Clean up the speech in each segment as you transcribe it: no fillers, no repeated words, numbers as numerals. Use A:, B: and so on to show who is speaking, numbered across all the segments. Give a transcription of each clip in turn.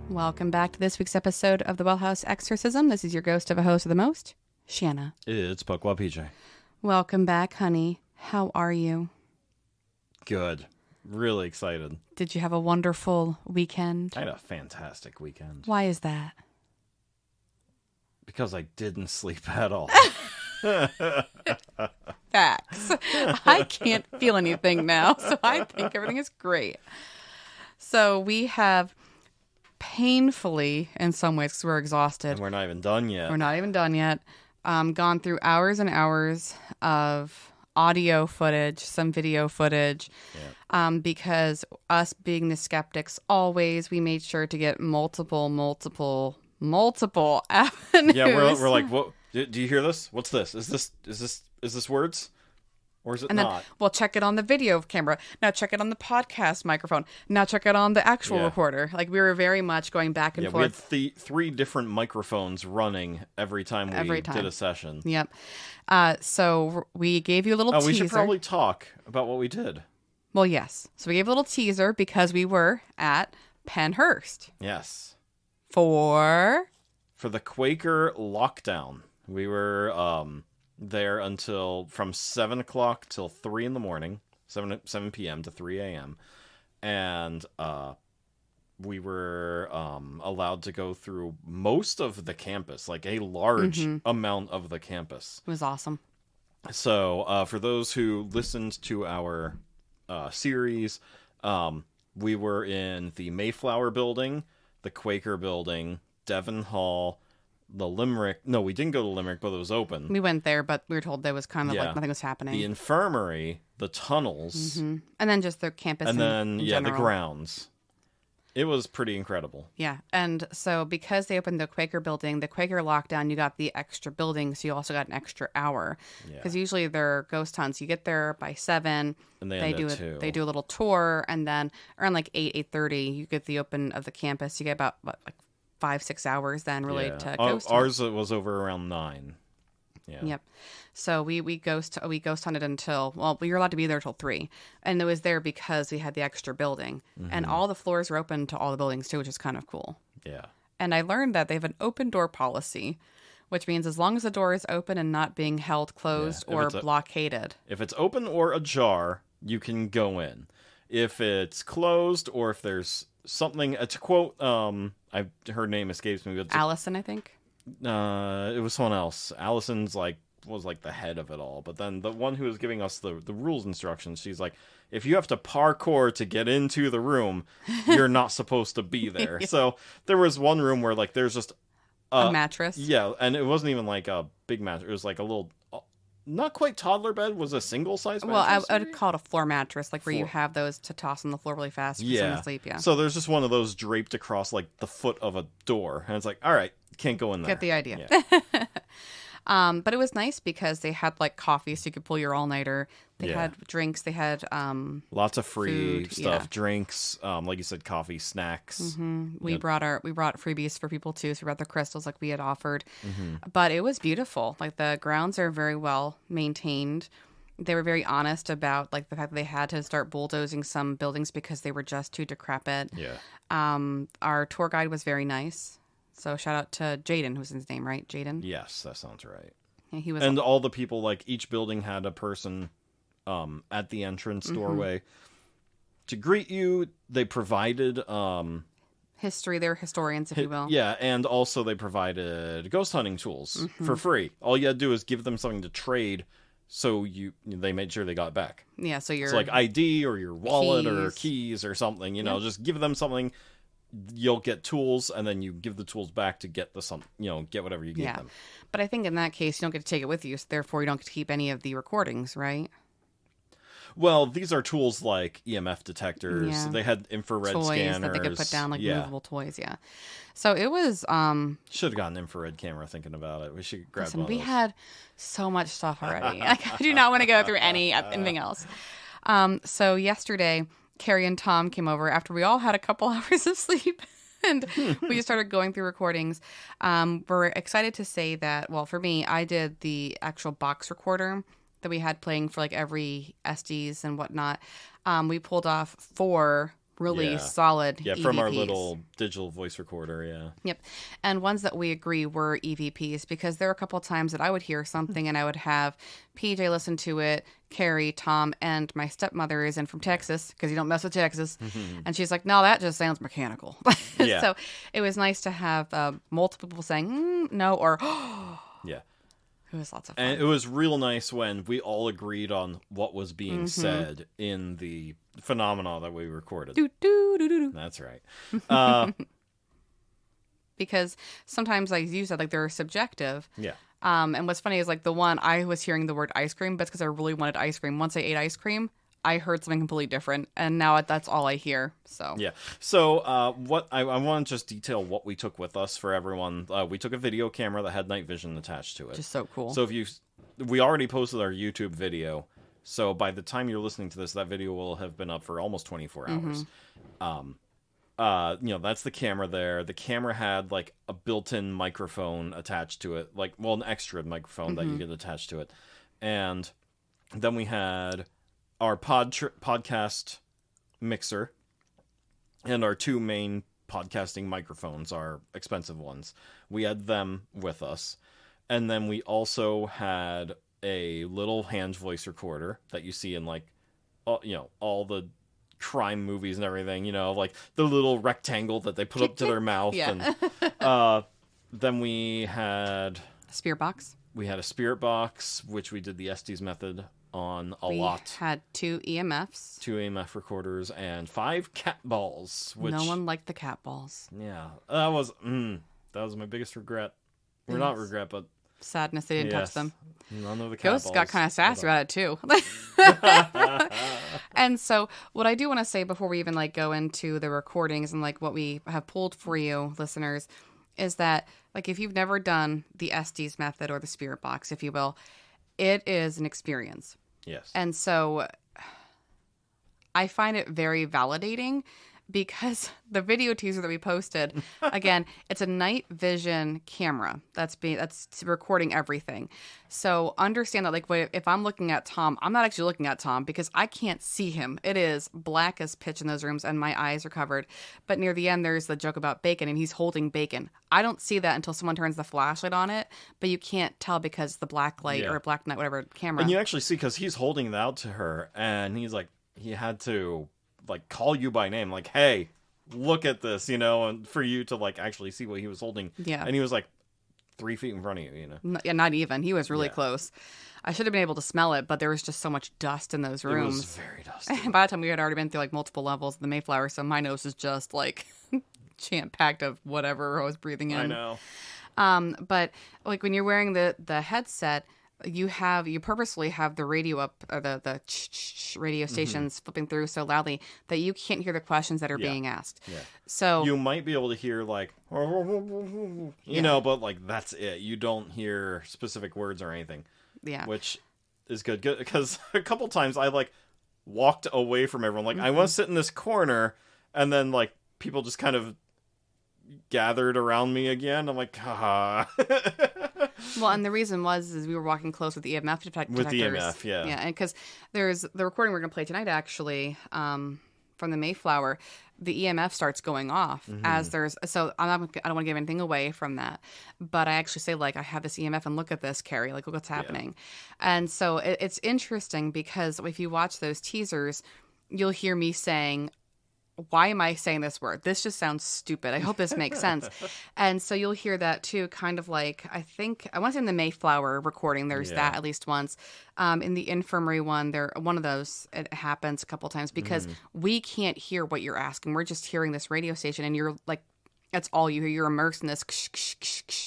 A: Welcome back to this week's episode of the Well House Exorcism. This is your ghost of a host of the most, Shanna.
B: It's PukwuPJ.
A: Welcome back, honey. How are you?
B: Good. Really excited.
A: Did you have a wonderful weekend?
B: I had a fantastic weekend.
A: Why is that?
B: Because I didn't sleep at all.
A: Facts. I can't feel anything now, so I think everything is great. So we have painfully, in some ways, because we're exhausted.
B: And we're not even done yet.
A: We're not even done yet. Gone through hours and hours of audio footage, some video footage, because us being the skeptics, always we made sure to get multiple avenues.
B: Yeah, we're like, what? Do you hear this? What's this? Is this words? Or is it
A: and
B: not?
A: Then, well, check it on the video camera. Now check it on the podcast microphone. Now check it on the actual recorder. Like, we were very much going back and forth.
B: We had three different microphones running every time we did a session.
A: Yep. So we gave you a little teaser.
B: We should probably talk about what we did.
A: Well, yes. So we gave a little teaser because we were at Pennhurst.
B: Yes.
A: For
B: the Quaker lockdown. We were there until from 7 o'clock till 3 in the morning, 7 p.m. to 3 a.m. And we were allowed to go through most of the campus, like a large amount of the campus.
A: It was awesome.
B: So for those who listened to our series, we were in the Mayflower Building, the Quaker Building, Devon Hall, the Limerick. No, we didn't go to Limerick, but it was open.
A: We went there, but we were told there was kind of like nothing was happening.
B: The infirmary, the tunnels,
A: and then just the campus,
B: and then
A: in general.
B: the grounds. It was pretty incredible.
A: Yeah, and so because they opened the Quaker Building, the Quaker lockdown, you got the extra building, so you also got an extra hour. Because usually they're ghost hunts. You get there by 7,
B: and
A: they do a little tour, and then around like 8:30, you get the open of the campus. You get about like 5-6 hours then related to ghost
B: ours was over around 9. Yeah.
A: Yep. So we ghost hunted until, well, we were allowed to be there till 3, and it was there because we had the extra building, and all the floors were open to all the buildings too, which is kind of cool.
B: Yeah.
A: And I learned that they have an open door policy, which means as long as the door is open and not being held closed or blockaded.
B: If it's open or ajar, you can go in. If it's closed or if there's something, to quote, her name escapes me. But
A: Allison, I think.
B: It was someone else. Allison's was the head of it all. But then the one who was giving us the rules instructions, she's like, if you have to parkour to get into the room, you're not supposed to be there. So there was one room where there's just
A: a mattress.
B: Yeah, and it wasn't even like a big mattress. It was like a little, not quite toddler bed. Was a single size mattress.
A: Well, I would call it a floor mattress, where you have those to toss on the floor really fast for someone to sleep. Yeah.
B: So there's just one of those draped across the foot of a door, and it's like, all right, can't go in there.
A: Get the idea. Yeah. But it was nice because they had coffee, so you could pull your all-nighter. They had drinks. They had
B: lots of free
A: food,
B: stuff, drinks, like you said, coffee, snacks.
A: Mm-hmm. We brought freebies for people too. So we brought the crystals like we had offered. But it was beautiful. The grounds are very well maintained. They were very honest about the fact that they had to start bulldozing some buildings because they were just too decrepit.
B: Yeah.
A: Our tour guide was very nice. So shout out to Jaden, who's his name, right? Jaden?
B: Yes, that sounds right.
A: Yeah, he was.
B: And all the people, each building had a person at the entrance doorway to greet you. They provided
A: history. They were historians, if you will.
B: Yeah, and also they provided ghost hunting tools for free. All you had to do is give them something to trade, so they made sure they got it back.
A: Yeah, so
B: it's like ID or your wallet or keys or something. Just give them something. You'll get tools, and then you give the tools back to get get whatever you give them.
A: But I think in that case, you don't get to take it with you, so therefore you don't get to keep any of the recordings, right?
B: Well, these are tools like EMF detectors.
A: Yeah.
B: They had infrared
A: toys
B: scanners
A: that they could put down, movable toys. Yeah. So it was.
B: Should have got an infrared camera. Thinking about it, we should grab one.
A: We had so much stuff already. I do not want to go through anything else. So yesterday, Carrie and Tom came over after we all had a couple hours of sleep. And we just started going through recordings. We're excited to say that, well, for me, I did the actual box recorder that we had playing for every Estes and whatnot. We pulled off 4 really solid
B: Yeah,
A: EVPs.
B: from our little digital voice recorder, yeah.
A: Yep. And ones that we agree were EVPs, because there were a couple of times that I would hear something and I would have PJ listen to it, Carrie, Tom, and my stepmother is in from Texas, because you don't mess with Texas. And she's like, no, that just sounds mechanical.
B: Yeah.
A: So it was nice to have multiple people saying no or
B: Yeah.
A: It was lots of fun.
B: And it was real nice when we all agreed on what was being said in the phenomena that we recorded.
A: Do, do, do, do, do.
B: That's right.
A: Because sometimes, like you said, like they're subjective.
B: Yeah.
A: And what's funny is like the one I was hearing the word ice cream, but it's because I really wanted ice cream. Once I ate ice cream, I heard something completely different, and now that's all I hear. So
B: Yeah. So what I want to just detail what we took with us for everyone. We took a video camera that had night vision attached to it.
A: just so cool.
B: So we already posted our YouTube video. So by the time you're listening to this, that video will have been up for almost 24 hours. That's the camera there. The camera had like a built-in microphone attached to it, like, well, an extra microphone that you get attached to it. And then we had our podcast mixer and our two main podcasting microphones, our expensive ones. We had them with us. And then we also had a little hand voice recorder that you see in like, all the crime movies and everything, like the little rectangle that they put up to their mouth.
A: Yeah.
B: And then we had
A: Spirit box.
B: We had a spirit box, which we did the Estes method on a lot.
A: We had 2 EMFs.
B: 2 EMF recorders and 5 cat balls. Which,
A: no one liked the cat balls.
B: Yeah, that was my biggest regret. Or not regret, but
A: sadness they didn't touch them.
B: None of the cat
A: Ghosts
B: balls.
A: got kind of sassy about it too. And so what I do want to say before we even like go into the recordings and like what we have pulled for you listeners is that like if you've never done the Estes method or the spirit box, if you will, it is an experience.
B: Yes.
A: And so I find it very validating because the video teaser that we posted, again, it's a night vision camera that's recording everything. So understand that, like, if I'm looking at Tom, I'm not actually looking at Tom because I can't see him. It is black as pitch in those rooms, and my eyes are covered. But near the end, there's the joke about bacon, and he's holding bacon. I don't see that until someone turns the flashlight on it, but you can't tell because the black light or black night, whatever camera.
B: And you actually see because he's holding it out to her, and he's like, he had to like call you by name, like, hey, look at this, and for you to like actually see what he was holding.
A: Yeah.
B: And he was like 3 feet in front of you,
A: Not even. He was really close. I should have been able to smell it, but there was just so much dust in those rooms.
B: It was very dusty.
A: By the time we had already been through like multiple levels of the Mayflower, so my nose is just like jam-packed of whatever I was breathing in.
B: I know.
A: But like when you're wearing the headset, you purposely have the radio up, or the radio stations flipping through so loudly that you can't hear the questions that are being asked.
B: Yeah.
A: So
B: you might be able to hear like, but like that's it. You don't hear specific words or anything.
A: Yeah.
B: Which is good because a couple times I like walked away from everyone. Like I want to sit in this corner, and then like people just kind of gathered around me again. I'm like,
A: Well, and the reason is we were walking close with the EMF detectors.
B: With the EMF, yeah.
A: Yeah, and because there's the recording we're going to play tonight, actually, from the Mayflower, the EMF starts going off as there's, so I don't want to give anything away from that, but I actually say, like, I have this EMF and look at this, Carrie, like, look what's happening. Yeah. And so it's interesting because if you watch those teasers, you'll hear me saying, why am I saying this word? This just sounds stupid. I hope this makes sense. And so you'll hear that too, kind of like, I want to say in the Mayflower recording, there's that at least once. In the Infirmary one, one of those, it happens a couple times because we can't hear what you're asking. We're just hearing this radio station and you're like, that's all you hear. You're immersed in this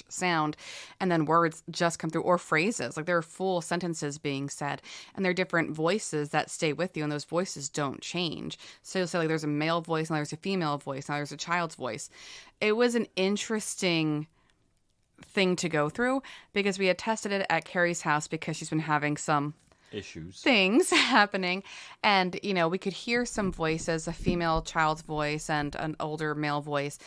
A: sound, and then words just come through, or phrases. Like there are full sentences being said, and there are different voices that stay with you, and those voices don't change. So you'll say like there's a male voice, and there's a female voice, now there's a child's voice. It was an interesting thing to go through because we had tested it at Carrie's house because she's been having some things happening, and we could hear some voices, a female child's voice and an older male voice,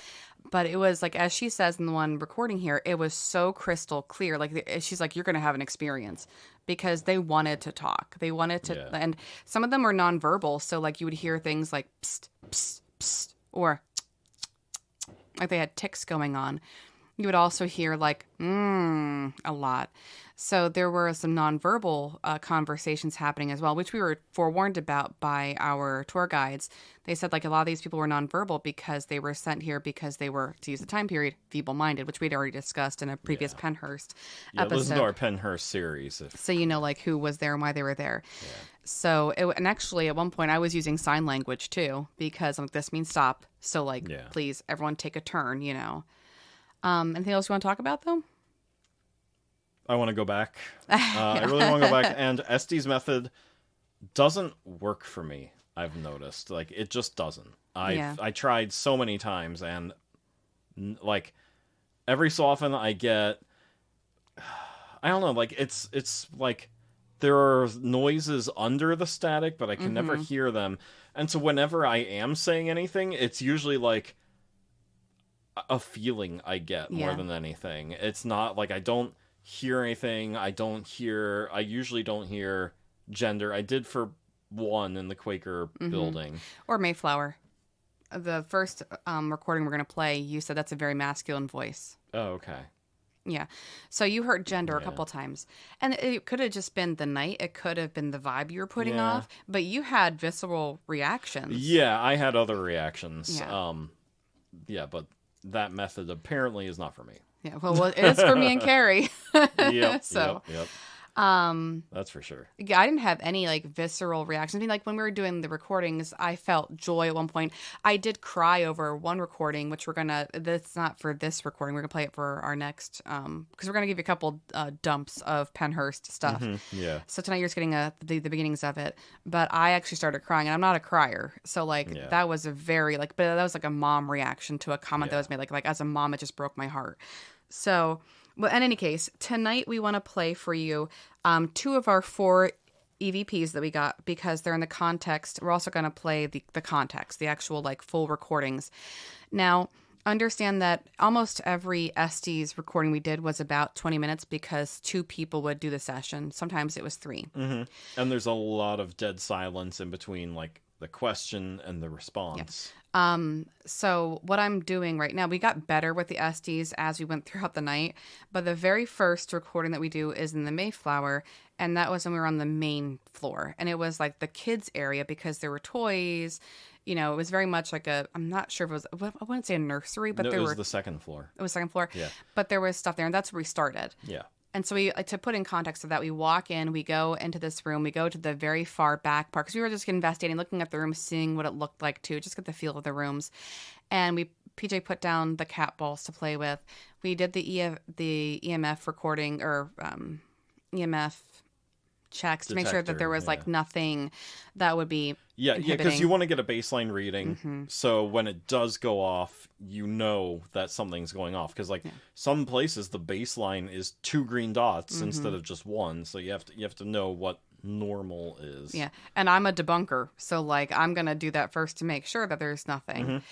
A: but it was like, as she says in the one recording here, it was so crystal clear. Like she's like, you're going to have an experience, because they wanted to talk, they wanted to and some of them were nonverbal, so like you would hear things like psst, psst, psst, or like they had tics going on. You would also hear like, a lot. So there were some nonverbal conversations happening as well, which we were forewarned about by our tour guides. They said like a lot of these people were nonverbal because they were sent here because they were, to use the time period, feeble-minded, which we'd already discussed in a previous Pennhurst episode.
B: Listen to our Pennhurst series.
A: So you know like who was there and why they were there. Yeah. So, and actually at one point I was using sign language too because I'm like, this means stop. So like, please, everyone take a turn, you know. Anything else you want to talk about, though?
B: I want to go back. I really want to go back. And Estes' method doesn't work for me, I've noticed. Like, it just doesn't. I tried so many times, and, like, every so often I get... I don't know, like, it's like... There are noises under the static, but I can never hear them. And so whenever I am saying anything, it's usually, like... a feeling I get more than anything. It's not like I don't hear anything. I usually don't hear gender. I did for one in the Quaker Building.
A: Or Mayflower. The first recording we're going to play, you said that's a very masculine voice.
B: Oh, okay.
A: Yeah. So you heard gender a couple times. And it could have just been the night. It could have been the vibe you were putting off. But you had visceral reactions.
B: Yeah, I had other reactions. Yeah, but that method apparently is not for me.
A: Yeah, well, it is for me and Carrie.
B: Yep. That's for sure.
A: Yeah, I didn't have any like visceral reactions. I mean, like when we were doing the recordings, I felt joy at one point. I did cry over one recording, which that's not for this recording. We're gonna play it for our next, because we're gonna give you a couple dumps of Pennhurst stuff.
B: Yeah. So
A: tonight you're just getting the beginnings of it. But I actually started crying, and I'm not a crier, so like that was a very but that was like a mom reaction to a comment that was made. Like as a mom, it just broke my heart. So. Well, in any case, tonight we want to play for you 2 of our 4 EVPs that we got because they're in the context. We're also going to play the context, the actual like full recordings. Now, understand that almost every Estes recording we did was about 20 minutes because 2 people would do the session. Sometimes it was 3.
B: And there's a lot of dead silence in between like the question and the response.
A: So what I'm doing right now, we got better with the Estes as we went throughout the night, but the very first recording that we do is in the Mayflower, and that was when we were on the main floor, and it was like the kids area because there were toys, you know, it was very much like I'm not sure if it was, I wouldn't say a nursery, but
B: it was the second floor.
A: It was second floor?
B: Yeah.
A: But there was stuff there, and that's where we started.
B: Yeah.
A: And so to put in context of that, we walk in, we go into this room, we go to the very far back part because we were just investigating, looking at the room, seeing what it looked like too, just get the feel of the rooms. And PJ put down the cat balls to play with. We did the EMF recording or EMF checks to make sure that there was like nothing that would be
B: because you want to get a baseline reading, so when it does go off, you know that something's going off because some places the baseline is 2 green dots instead of just 1, so you have to know what normal is.
A: Yeah, and I'm a debunker, so like I'm gonna do that first to make sure that there's nothing.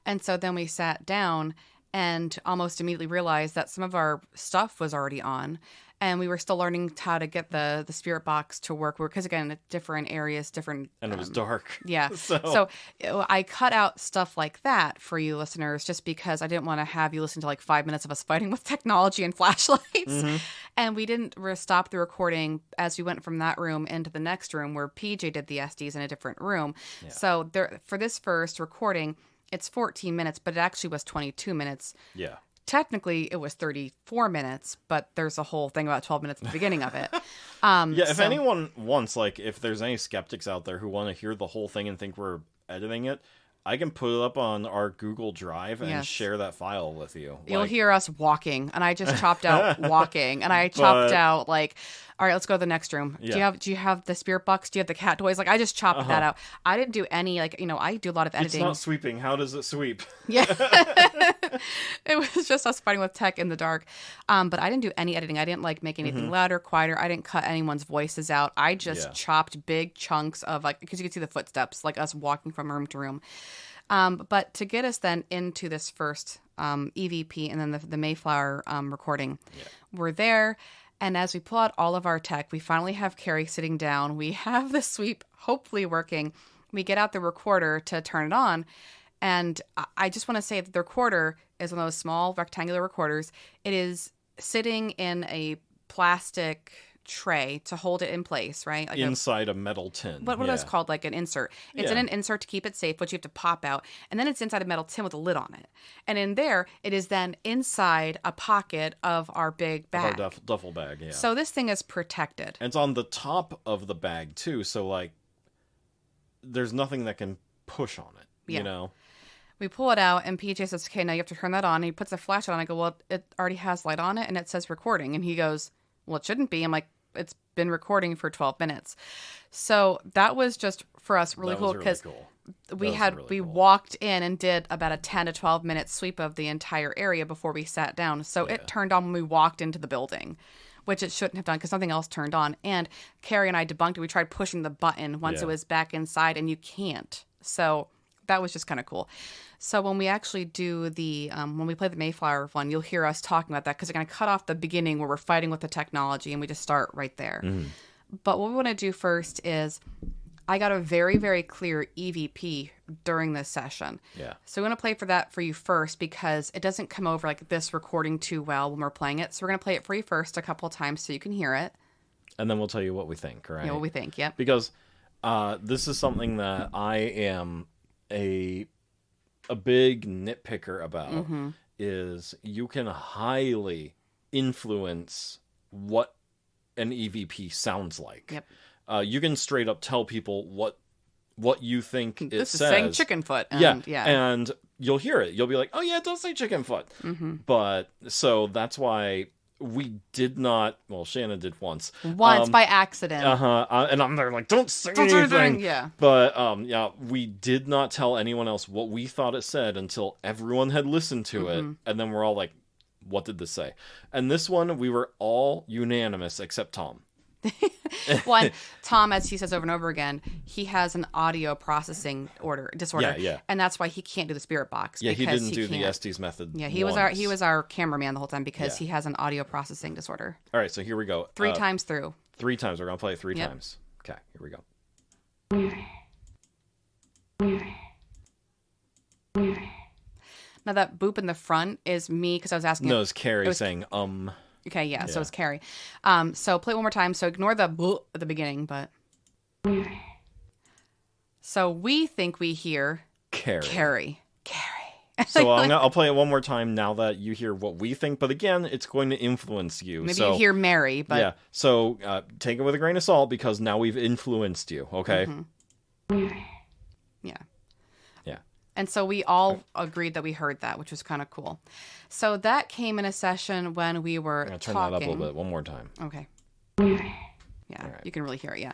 A: And so then we sat down and almost immediately realized that some of our stuff was already on. And we were still learning how to get the spirit box to work. Because, again, different areas, different...
B: And it was dark.
A: Yeah. So I cut out stuff like that for you listeners just because I didn't want to have you listen to, like, 5 minutes of us fighting with technology and flashlights. And we didn't stop the recording as we went from that room into the next room where PJ did the Estes in a different room. Yeah. So for this first recording, it's 14 minutes, but it actually was 22 minutes.
B: Yeah.
A: Technically, it was 34 minutes, but there's a whole thing about 12 minutes at the beginning of it.
B: If anyone wants, like, if there's any skeptics out there who want to hear the whole thing and think we're editing it, I can put it up on our Google Drive and share that file with you.
A: You'll hear us walking, and I just chopped out walking, and I chopped out, like, all right, let's go to the next room. Yeah. Do you have the spirit box? Do you have the cat toys? Like, I just chopped that out. I didn't do any, like, you know, I do a lot of editing.
B: It's not sweeping. How does it sweep?
A: Yeah. It was just us fighting with tech in the dark. But I didn't do any editing. I didn't, like, make anything louder, quieter. I didn't cut anyone's voices out. I just chopped big chunks of, like, because you could see the footsteps, like us walking from room to room. But to get us then into this first EVP and then the Mayflower recording, we're there. And as we pull out all of our tech, we finally have Carrie sitting down. We have the sweep hopefully working. We get out the recorder to turn it on. And I just want to say that the recorder is one of those small rectangular recorders. It is sitting in a plastic tray to hold it in place, right? Like
B: inside a metal tin.
A: What are those called? Like an insert. It's in an insert to keep it safe, which you have to pop out. And then it's inside a metal tin with a lid on it. And in there, it is then inside a pocket of our big bag.
B: Our duffel bag, yeah.
A: So this thing is protected.
B: And it's on the top of the bag, too. So, like, there's nothing that can push on it, you know? We
A: pull it out, and PJ says, okay, now you have to turn that on. And he puts a flashlight on. I go, well, it already has light on it, and it says recording. And he goes, well, it shouldn't be. I'm like, it's been recording for 12 minutes. So that was just for us really cool because we walked in and did about a 10 to 12 minute sweep of the entire area before we sat down. So it turned on when we walked into the building, which it shouldn't have done because something else turned on. And Carrie and I debunked it. We tried pushing the button once it was back inside, and you can't. So that was just kind of cool. So when we actually do the, when we play the Mayflower one, you'll hear us talking about that because they're going to cut off the beginning where we're fighting with the technology, and we just start right there. Mm-hmm. But what we want to do first is I got a very, very clear EVP during this session.
B: Yeah.
A: So we're going to play for that for you first because it doesn't come over like this recording too well when we're playing it. So we're going to play it for you first a couple of times so you can hear it.
B: And then we'll tell you what we think, right?
A: Yeah, what we think, yep.
B: Because this is something that I am a big nitpicker about is you can highly influence what an EVP sounds like.
A: Yep.
B: You can straight up tell people what you think it
A: this
B: says.
A: This is saying chicken foot. And,
B: and you'll hear it. You'll be like, oh yeah, it does say chicken foot. Mm-hmm. But so that's why we did not. Well, Shanna did once
A: by accident.
B: And I'm there like, don't say anything.
A: Yeah.
B: But we did not tell anyone else what we thought it said until everyone had listened to it, and then we're all like, what did this say? And this one, we were all unanimous except Tom.
A: One, Tom, as he says over and over again, he has an audio processing disorder.
B: Yeah.
A: And that's why he can't do the spirit box.
B: Yeah, he didn't do the Estes method.
A: Yeah, he was our cameraman the whole time because he has an audio processing disorder.
B: All right, so here we go.
A: 3 times through.
B: 3 times. We're gonna play it 3 times. Okay, here we go.
A: Now that boop in the front is me because I was asking.
B: No, it's Carrie saying
A: Okay, yeah, so it's Carrie. So play it one more time. So ignore the boop at the beginning, but. So we think we hear Carrie.
B: So I'll play it one more time now that you hear what we think. But again, it's going to influence you.
A: Maybe you hear Mary, but
B: yeah. So take it with a grain of salt because now we've influenced you. Okay.
A: Mm-hmm. Yeah. And so we all agreed that we heard that, which was kind of cool. So that came in a session when we were
B: I'm gonna turn
A: talking.
B: that up a little bit. One more time.
A: Okay. Yeah, right. You can really hear it, yeah.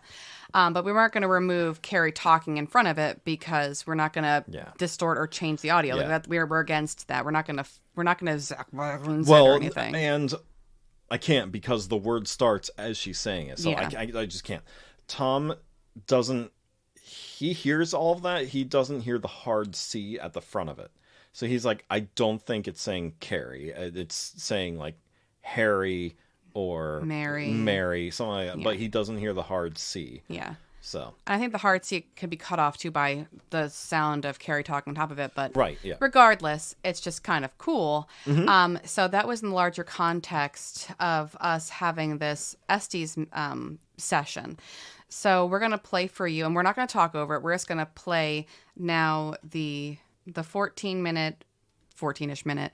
A: But we weren't going to remove Carrie talking in front of it because we're not going to distort or change the audio.
B: Yeah.
A: Like we're against that. We're not going to
B: or
A: anything.
B: And I can't because the word starts as she's saying it. So I just can't. Tom doesn't. He hears all of that. He doesn't hear the hard C at the front of it. So he's like, I don't think it's saying Carrie. It's saying like Harry or Mary, something like that. Yeah. But he doesn't hear the hard C.
A: Yeah.
B: So
A: I think the hard C could be cut off too by the sound of Carrie talking on top of it. But regardless, it's just kind of cool. Mm-hmm. So that was in the larger context of us having this Estes session. So we're going to play for you, and we're not going to talk over it. We're just going to play now the 14-ish minute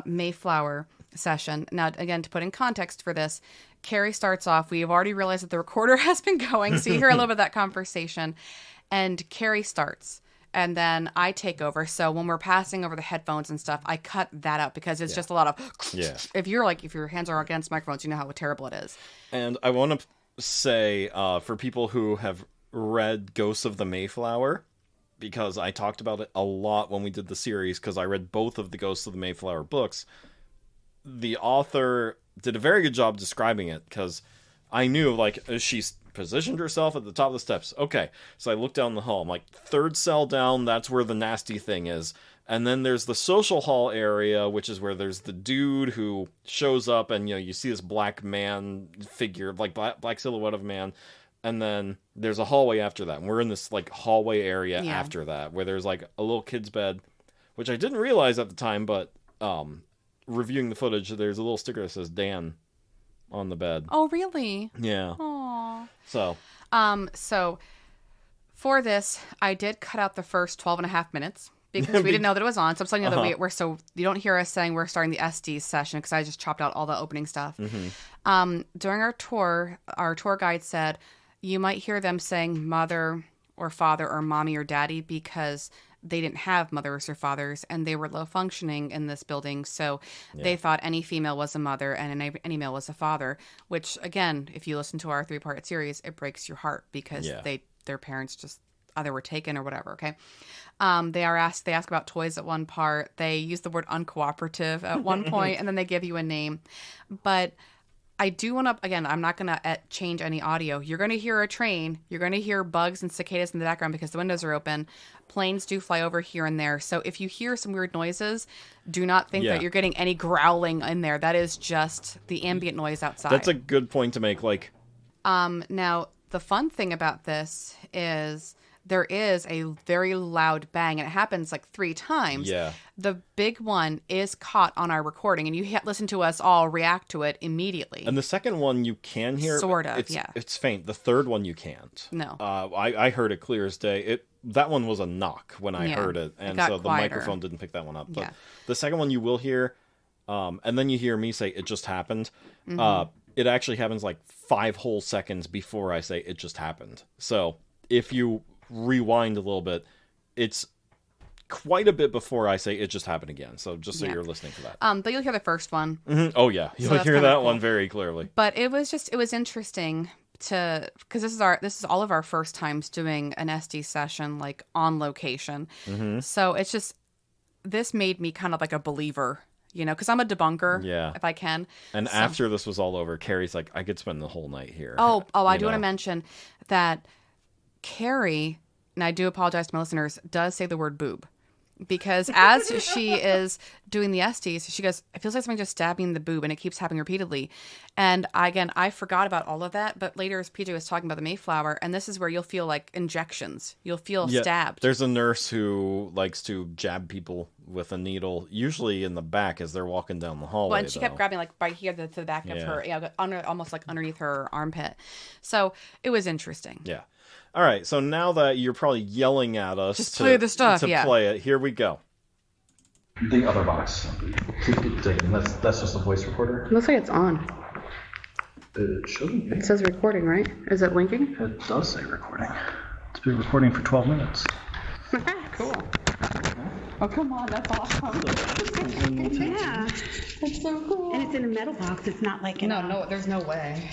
A: Mayflower session. Now, again, to put in context for this, Carrie starts off. We have already realized that the recorder has been going, so you hear a little bit of that conversation. And Carrie starts, and then I take over. So when we're passing over the headphones and stuff, I cut that out because it's just a lot of... If your hands are against microphones, you know how terrible it is.
B: And I want to say, for people who have read Ghosts of the Mayflower, because I talked about it a lot when we did the series, because I read both of the Ghosts of the Mayflower books, the author did a very good job describing it, because I knew, like, she's positioned herself at the top of the steps. Okay, so I looked down the hall. I'm like, 3rd cell down, that's where the nasty thing is. And then there's the social hall area, which is where there's the dude who shows up and, you see this black man figure, like black silhouette of a man. And then there's a hallway after that. And we're in this like hallway area after that where there's like a little kid's bed, which I didn't realize at the time, but reviewing the footage, there's a little sticker that says Dan on the bed.
A: Oh, really?
B: Yeah.
A: Aww.
B: So
A: for this, I did cut out the first 12 and a half minutes because we didn't know that it was on. So I'm telling you that we're so you don't hear us saying we're starting the Estes session because I just chopped out all the opening stuff.
B: Mm-hmm.
A: During our tour guide said you might hear them saying mother or father or mommy or daddy because they didn't have mothers or fathers and they were low functioning in this building. So they thought any female was a mother and any male was a father, which again, if you listen to our 3-part series, it breaks your heart because their parents just either were taken or whatever. Okay. They ask about toys at one part. They use the word uncooperative at one point and then they give you a name. But I do want to, again, I'm not going to change any audio. You're going to hear a train. You're going to hear bugs and cicadas in the background because the windows are open. Planes do fly over here and there. So if you hear some weird noises, do not think that you're getting any growling in there. That is just the ambient noise outside.
B: That's a good point to make. Like,
A: now, the fun thing about this is there is a very loud bang, and it happens like 3 times.
B: Yeah.
A: The big one is caught on our recording, and you listen to us all react to it immediately.
B: And the second one you can hear.
A: Sort of,
B: It's faint. The third one you can't.
A: No.
B: I heard it clear as day. That one was a knock when I heard it, and so the
A: quieter.
B: microphone didn't pick that one up. But the second one you will hear, and then you hear me say, "It just happened." It actually happens like 5 whole seconds before I say, "It just happened." So if you rewind a little bit, it's quite a bit before I say it just happened again. So just so you're listening to that.
A: But you'll hear the first one.
B: Mm-hmm. Oh yeah, you'll hear that one very clearly.
A: But it was interesting because this is all of our first times doing an SD session like on location. So it's just this made me kind of like a believer. You know, because I'm a debunker, if I can.
B: And after this was all over, Carrie's like, I could spend the whole night here.
A: I do want to mention that Carrie, and I do apologize to my listeners, does say the word boob. Because as she is doing the Estes, she goes, it feels like something just stabbing the boob, and it keeps happening repeatedly. And I forgot about all of that, but later as PJ was talking about the Mayflower, and this is where you'll feel like injections. You'll feel stabbed.
B: There's a nurse who likes to jab people with a needle, usually in the back as they're walking down the hallway.
A: Well, and she kept grabbing like right here to the back of her, almost like underneath her armpit. So it was interesting. Yeah.
B: All right, so now that you're probably yelling at us
A: just play the stuff,
B: to play it, here we go.
C: The other box. That's just a voice recorder.
A: Looks like it's on.
C: It shouldn't be.
A: It says recording, right? Is it blinking?
C: It does say recording. It's been recording for 12 minutes.
A: Cool. Oh, come on, that's awesome.
D: Yeah.
A: That's so cool.
D: And it's in a metal box. It's not like
A: No, there's no way.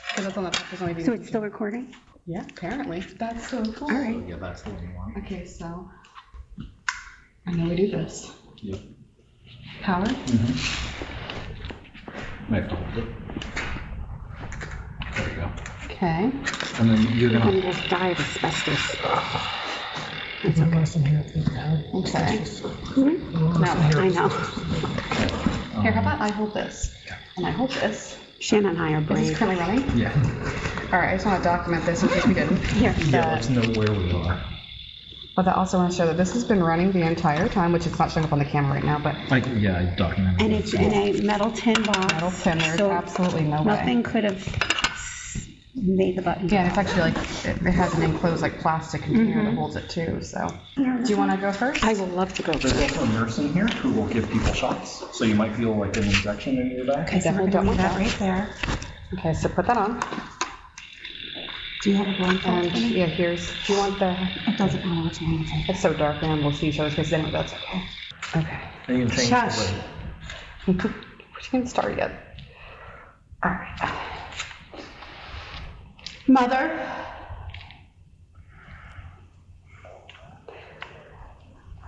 A: Because it's on the top.
D: So it's still recording?
A: Yeah, apparently. That's so cool.
D: All right.
C: Yeah, that's the one.
A: Okay, so I know we do this.
C: Yep.
A: Power?
C: Might have to hold it. There you go.
A: Okay.
C: And then you're
D: And
C: gonna.
D: just die of asbestos.
A: Okay.
D: No, I know.
A: Here, how about I hold this? And I hold this.
D: Shanna and I are
A: Is this
D: brave.
A: currently running?
C: Yeah.
A: All right, I just want to document this in case we didn't.
D: Here.
C: Yeah, let's know where we are.
A: But I also want to show that this has been running the entire time, which is not showing up on the camera right now, but
C: I documented
D: And
C: it.
D: it's in a metal tin box.
A: metal tin, there's
D: so
A: absolutely no way.
D: nothing could have made the button.
A: Yeah, it's actually like, it has an enclosed like plastic container that holds it too, so. Do you want to go first?
D: I will love to go
C: There's
D: first.
C: also a nurse in here who will give people shots, so you might feel like an injection in your back.
D: Okay, so we're
A: Definitely
D: gonna
A: don't
D: do
A: want
D: that right there.
A: Okay, so put that on.
D: Do you have a blindfold?
A: And yeah, do you want the,
D: It doesn't matter which one you take.
A: it's so dark and we'll see each other's faces anyway, that's okay. Okay.
C: And you can change
D: Shush.
C: the
A: We didn't start yet. All right.
D: Mother.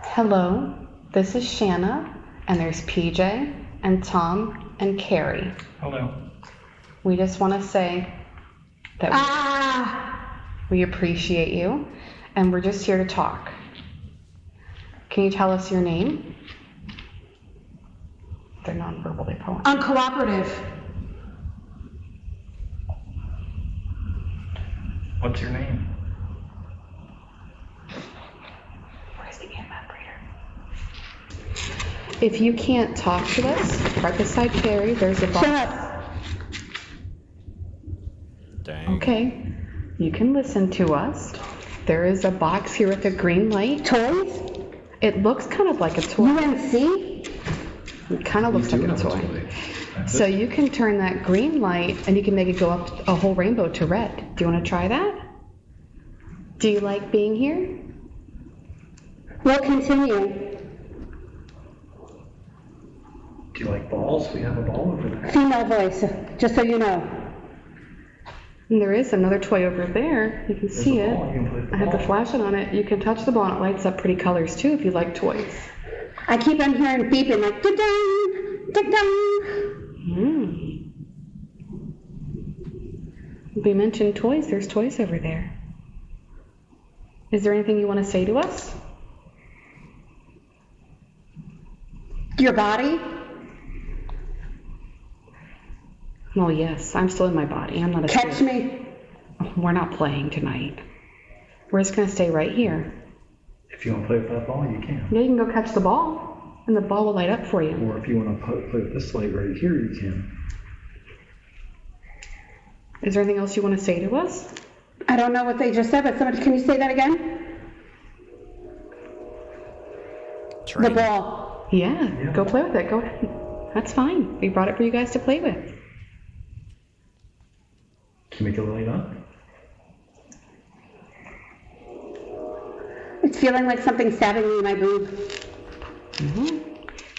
A: Hello, this is Shanna, and there's PJ, and Tom, and Carrie.
C: Hello.
A: We just want to say that we appreciate you, and we're just here to talk. Can you tell us your name? They're nonverbal, they probably.
D: Uncooperative.
C: What's your name?
D: Where's the evaporator?
A: If you can't talk to us, right beside Carrie, there's a box.
D: Shut up.
B: Dang.
A: Okay, you can listen to us. There is a box here with a green light.
D: Toys?
A: It looks kind of like a toy.
D: UNC?
A: It kind of looks like a toy. So you can turn that green light and you can make it go up a whole rainbow to red. Do you want to try that? Do you like being here?
D: We'll continue.
C: Do you like balls? We have a ball over there.
D: Female voice, just so you know.
A: And there is another toy over there. You can see
C: a
A: it.
C: ball. You can play with the
A: I have the
C: ball.
A: flashlight on it. You can touch the ball and it lights up pretty colors too if you like toys.
D: I keep on hearing beeping like da-dang, da-dang.
A: We mentioned toys. There's toys over there. Is there anything you want to say to us?
D: Your body?
A: Well, yes. I'm still in my body. I'm not a
D: Catch
A: spirit.
D: me.
A: We're not playing tonight. We're just going to stay right here.
C: If you want to play with that ball, you can.
A: Yeah, you can go catch the ball, and the ball will light up for you.
C: Or if you want to play with this light right here, you can.
A: Is there anything else you want to say to us?
D: I don't know what they just said, but somebody, can you say that again?
B: Train.
D: The ball.
A: Yeah, go play with it. Go ahead. That's fine. We brought it for you guys to play with.
C: Can you make it light up?
D: It's feeling like something stabbing me in my boob.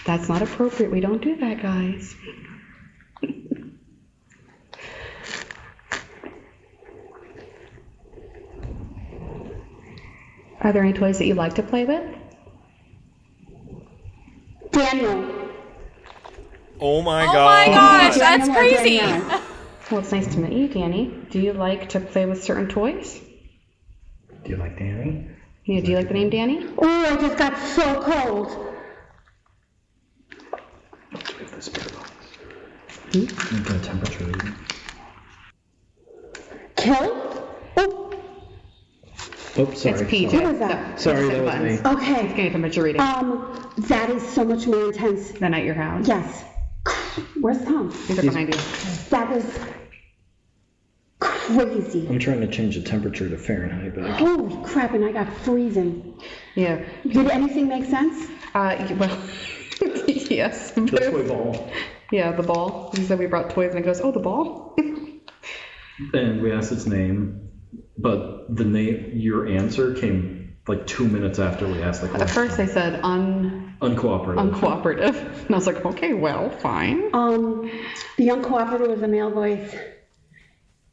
A: That's not appropriate. We don't do that, guys. Are there any toys that you like to play with?
D: Daniel.
B: Oh my
A: Oh
B: god.
A: my gosh, that's
D: Daniel or
A: crazy.
D: Danielle?
A: Well, it's nice to meet you, Danny. Do you like to play with certain toys?
C: Do you like Danny?
A: Yeah, do you like the name Danny?
D: Oh, I just got so cold.
C: Let's wait for the spirit box. You get a temperature reading.
D: Kill? Oh,
C: Oops, sorry.
A: It's PJ.
D: What was that?
A: No,
C: Sorry,
A: it's
C: that was
A: buttons.
C: me.
D: okay.
A: It's getting temperature reading.
D: That is so much more intense.
A: Then at your house.
D: Yes. Where's Tom?
A: These are behind you.
D: That was crazy.
C: I'm trying to change the temperature to Fahrenheit, but I can't.
D: Holy crap, and I got freezing.
A: Yeah.
D: Did anything make sense?
A: Well, yes.
C: The toy ball.
A: Yeah, the ball. He said we brought toys, and it goes, oh, the ball?
C: And we asked its name, but the name, your answer came like 2 minutes after we asked the question.
A: At first, they said
C: Uncooperative.
A: uncooperative. And I was like, okay, well, fine.
D: The uncooperative was a male voice.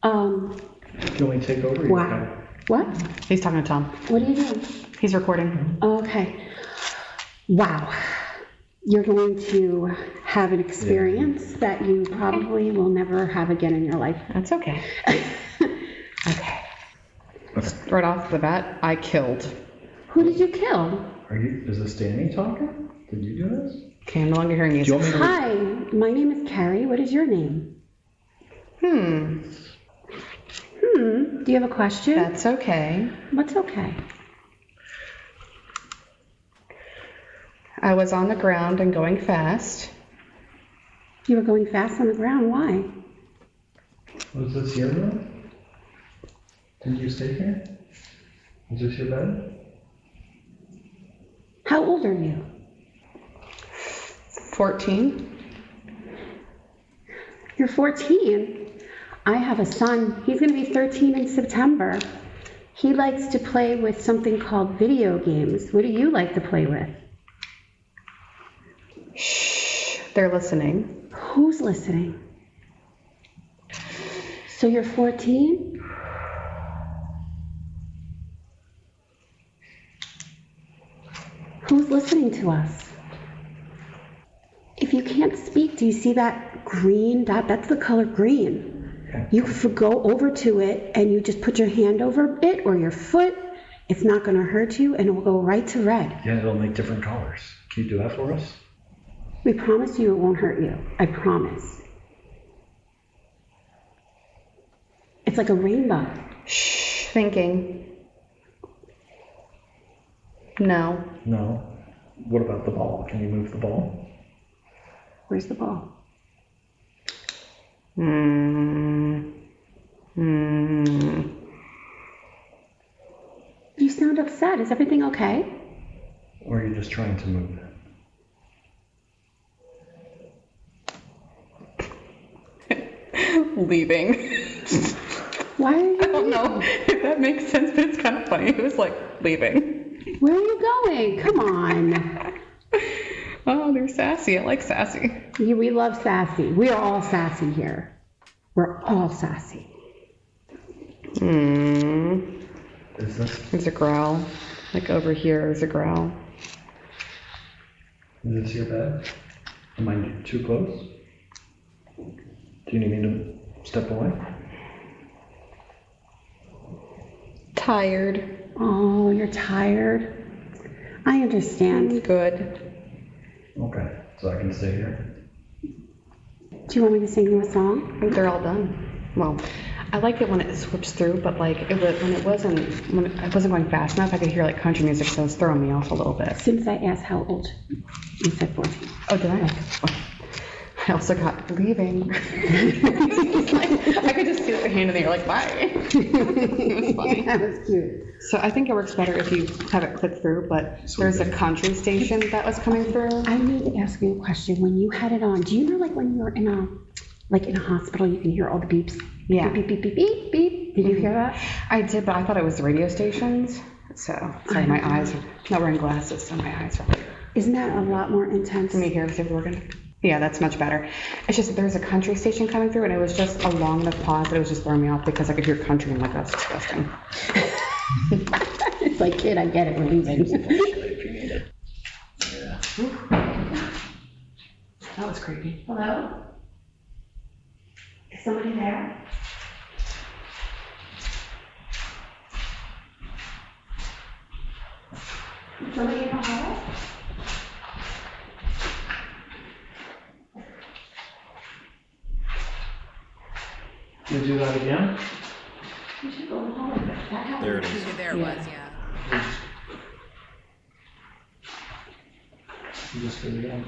C: Can we take over?
D: Wow. What?
A: He's talking to Tom.
D: What are you doing?
A: He's recording.
D: Okay. Wow. You're going to have an experience that you probably will never have again in your life.
A: That's okay. Okay. Right off the bat, I killed.
D: Who did you kill?
C: Is this Danny talking? Did you do this?
A: Okay, I'm no longer hearing you.
C: Do you want me to?
D: Hi, my name is Carrie. What is your name? Do you have a question?
A: That's okay.
D: What's okay?
A: I was on the ground and going fast.
D: You were going fast on the ground. Why?
C: Was this your room? Did you stay here? Was this your bed?
D: How old are you?
A: 14.
D: You're 14. I have a son. He's going to be 13 in September. He likes to play with something called video games. What do you like to play with?
A: Shh. They're listening.
D: Who's listening? So you're 14? Who's listening to us? If you can't speak, do you see that green dot? That's the color green. You could go over to it and you just put your hand over it or your foot. It's not going to hurt you and it will go right to red.
C: Yeah, it'll make different colors. Can you do that for us?
D: We promise you it won't hurt you. I promise. It's like a rainbow.
A: Shh. Thinking. No.
C: No. What about the ball? Can you move the ball?
D: Where's the ball? You sound upset. Is everything okay?
C: Or are you just trying to move it?
A: Leaving.
D: Why are you
A: I don't know if that makes sense, but it's kind of funny. It was like leaving.
D: Where are you going? Come on.
A: Oh, they're sassy. I like sassy.
D: We love sassy. We are all sassy here. We're all sassy.
C: Is this?
A: There's a growl. Like over here is a growl.
C: Is this your bed? Am I too close? Do you need me to step away?
A: Tired.
D: Oh, you're tired? I understand.
A: Good.
C: Okay, so I can stay here.
D: Do you want me to sing you a song?
A: I think they're all done. Well, I like it when it slips through, but like when it wasn't going fast enough, I could hear like country music, so it was throwing me off a little bit.
D: As soon as I asked how old, you said 14.
A: Oh, did I? I also got leaving. I could just see the hand in the air, like, bye. It was funny.
D: That was cute.
A: So I think it works better if you have it click through, but there's a country station that was coming through.
D: I need to ask you a question. When you had it on, do you know like when you're in a hospital, you can hear all the beeps?
A: Yeah.
D: Beep, beep, beep, beep, beep, beep. Did you hear that?
A: I did, but I thought it was the radio stations. So, sorry, my eyes are not wearing glasses, so my eyes are.
D: Isn't that a lot more intense?
A: Can you hear if it's working? Yeah, that's much better. It's just that there's a country station coming through, and it was just a long enough pause that it was just throwing me off because I could hear country, and I'm like, that's disgusting.
D: It's like, kid, I get it, we're leaving.
C: Yeah.
A: That was creepy.
D: Hello? Is somebody there? Is somebody in the hallway?
C: Can you do that again?
D: You should go in the hallway. That happened.
B: There it is.
E: There it was, yeah.
C: You just do it again.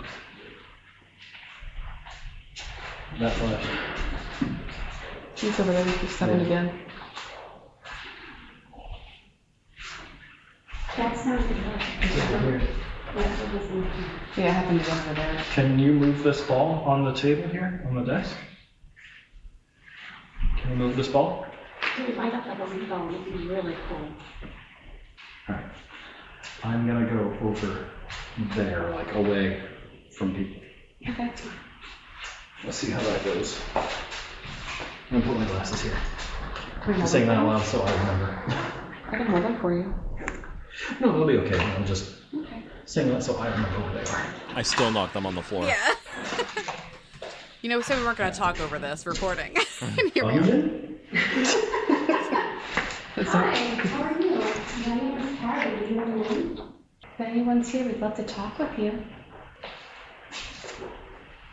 C: That flash.
A: He's over there, he's stepping again.
D: That sounded like.
A: Yeah, it happened again over there.
C: Can you move this ball on the table here, on the desk? Can you move this ball?
D: It would light up like a rainbow. It would be really cool.
C: Alright. I'm gonna go over there, like away from people.
D: Okay.
C: Let's see how that goes. I'm gonna put my glasses here.
A: Can
C: I'm
A: I
C: saying that
A: hold
C: out loud so I remember.
A: I can hold them for you.
C: No, it'll be okay. I'm just saying that so I remember where they are.
B: I still knocked them on the floor.
E: Yeah. You know, we said we weren't going to talk over this recording. And here we are.
C: Onion?
D: Hi, how are you? My name is Carrie. Do you have a name?
A: If anyone's here, we'd love to talk with you.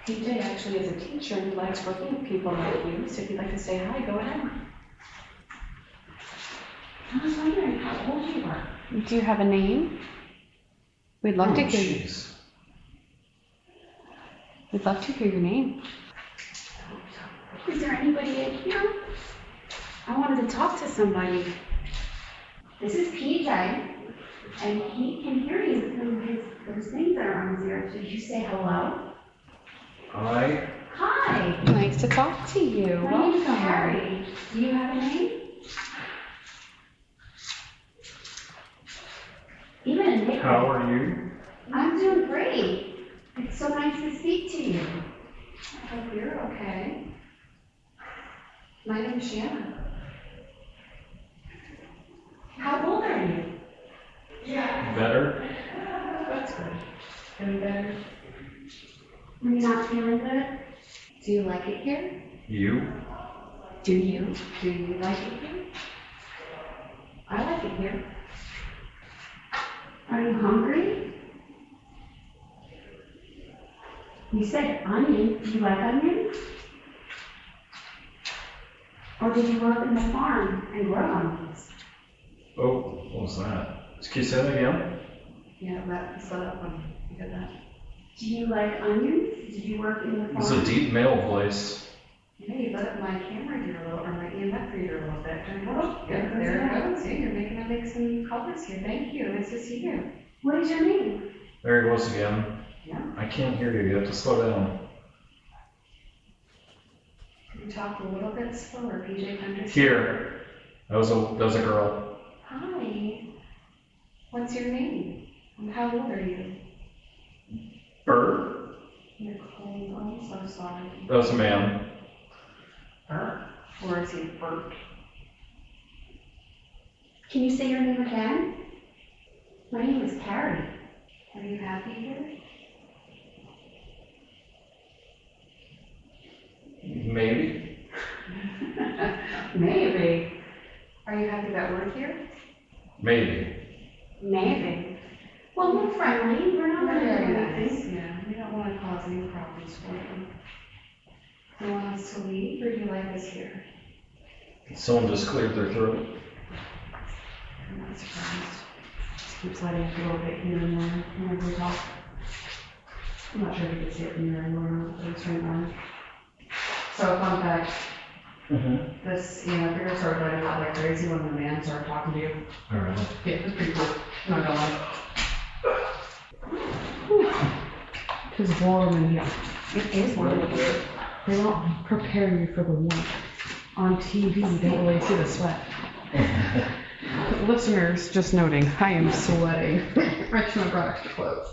A: PJ actually is a teacher and likes working with people like you, so if you'd like to say hi, go ahead.
D: I was wondering how old you were.
A: Do you have a name? We'd love to hear you.
C: Jeez.
A: We'd love to hear your name.
D: Is there anybody in here? I wanted to talk to somebody. This is PJ, and he can hear you through those things that are on his ear. Did you say hello?
C: Hi.
D: Hi.
A: Nice to talk to you.
D: My name is
A: Welcome.
D: Carrie. Do you have a name? Even a nickname.
C: How are you?
D: I'm doing great. It's so nice to speak to you. I hope you're okay. My name is Shanna. How old are you?
C: Better?
A: That's good. Getting better.
D: Are you not feeling good?
A: Do you like it here?
C: You?
D: Do you?
A: Do you like it here? I like it here.
D: Are you hungry? You said onion. Do you like onions? Or did you grow up in the farm and grow onions?
C: Oh, what was that? Can you say that again?
E: Yeah, that set up when you did that.
D: Do you like onions? Did you work in the farm?
C: It's a deep male voice.
E: Yeah, you lit up my camera here a little, or my EMF reader a little bit. Oh, yeah, there it goes. See, you're making me make some colors here. Thank you. Nice to see you.
D: What is your name?
C: There he goes again.
E: Yeah.
C: I can't hear you. You have to slow down.
E: Can you talk a little bit slower, PJ Pennhurst?
C: Here. That was a girl.
E: Hi. What's your name? And how old are you?
C: Bert.
E: Nicole. I'm so sorry.
C: That was a man.
E: Bert. Or is he Bert?
D: Can you say your name again? My name is Carrie.
E: Are you happy here?
C: Maybe.
E: Maybe. Are you happy that we're here?
C: Maybe.
D: Maybe. Well, we're friendly. We're not
E: We're
D: going to
E: very
D: do
E: nice.
D: anything.
E: Yeah, we don't want to cause any problems for you. Do you want us to leave, or do you like us here?
C: Someone just cleared their throat.
E: I'm not surprised. Just keeps letting it a little bit here and there whenever we talk. I'm not sure if you can see it from your end or not, but it's right now. So, fun fact.
C: Mm-hmm.
E: This, figure started letting out like crazy when the man started talking to you.
C: All right.
E: Yeah, it's pretty cool. Not gonna lie. It's warm in here.
D: It is
E: They don't prepare you for the warmth. On TV, you don't really see the sweat. Listeners, just noting, I am sweating. I should have brought extra clothes.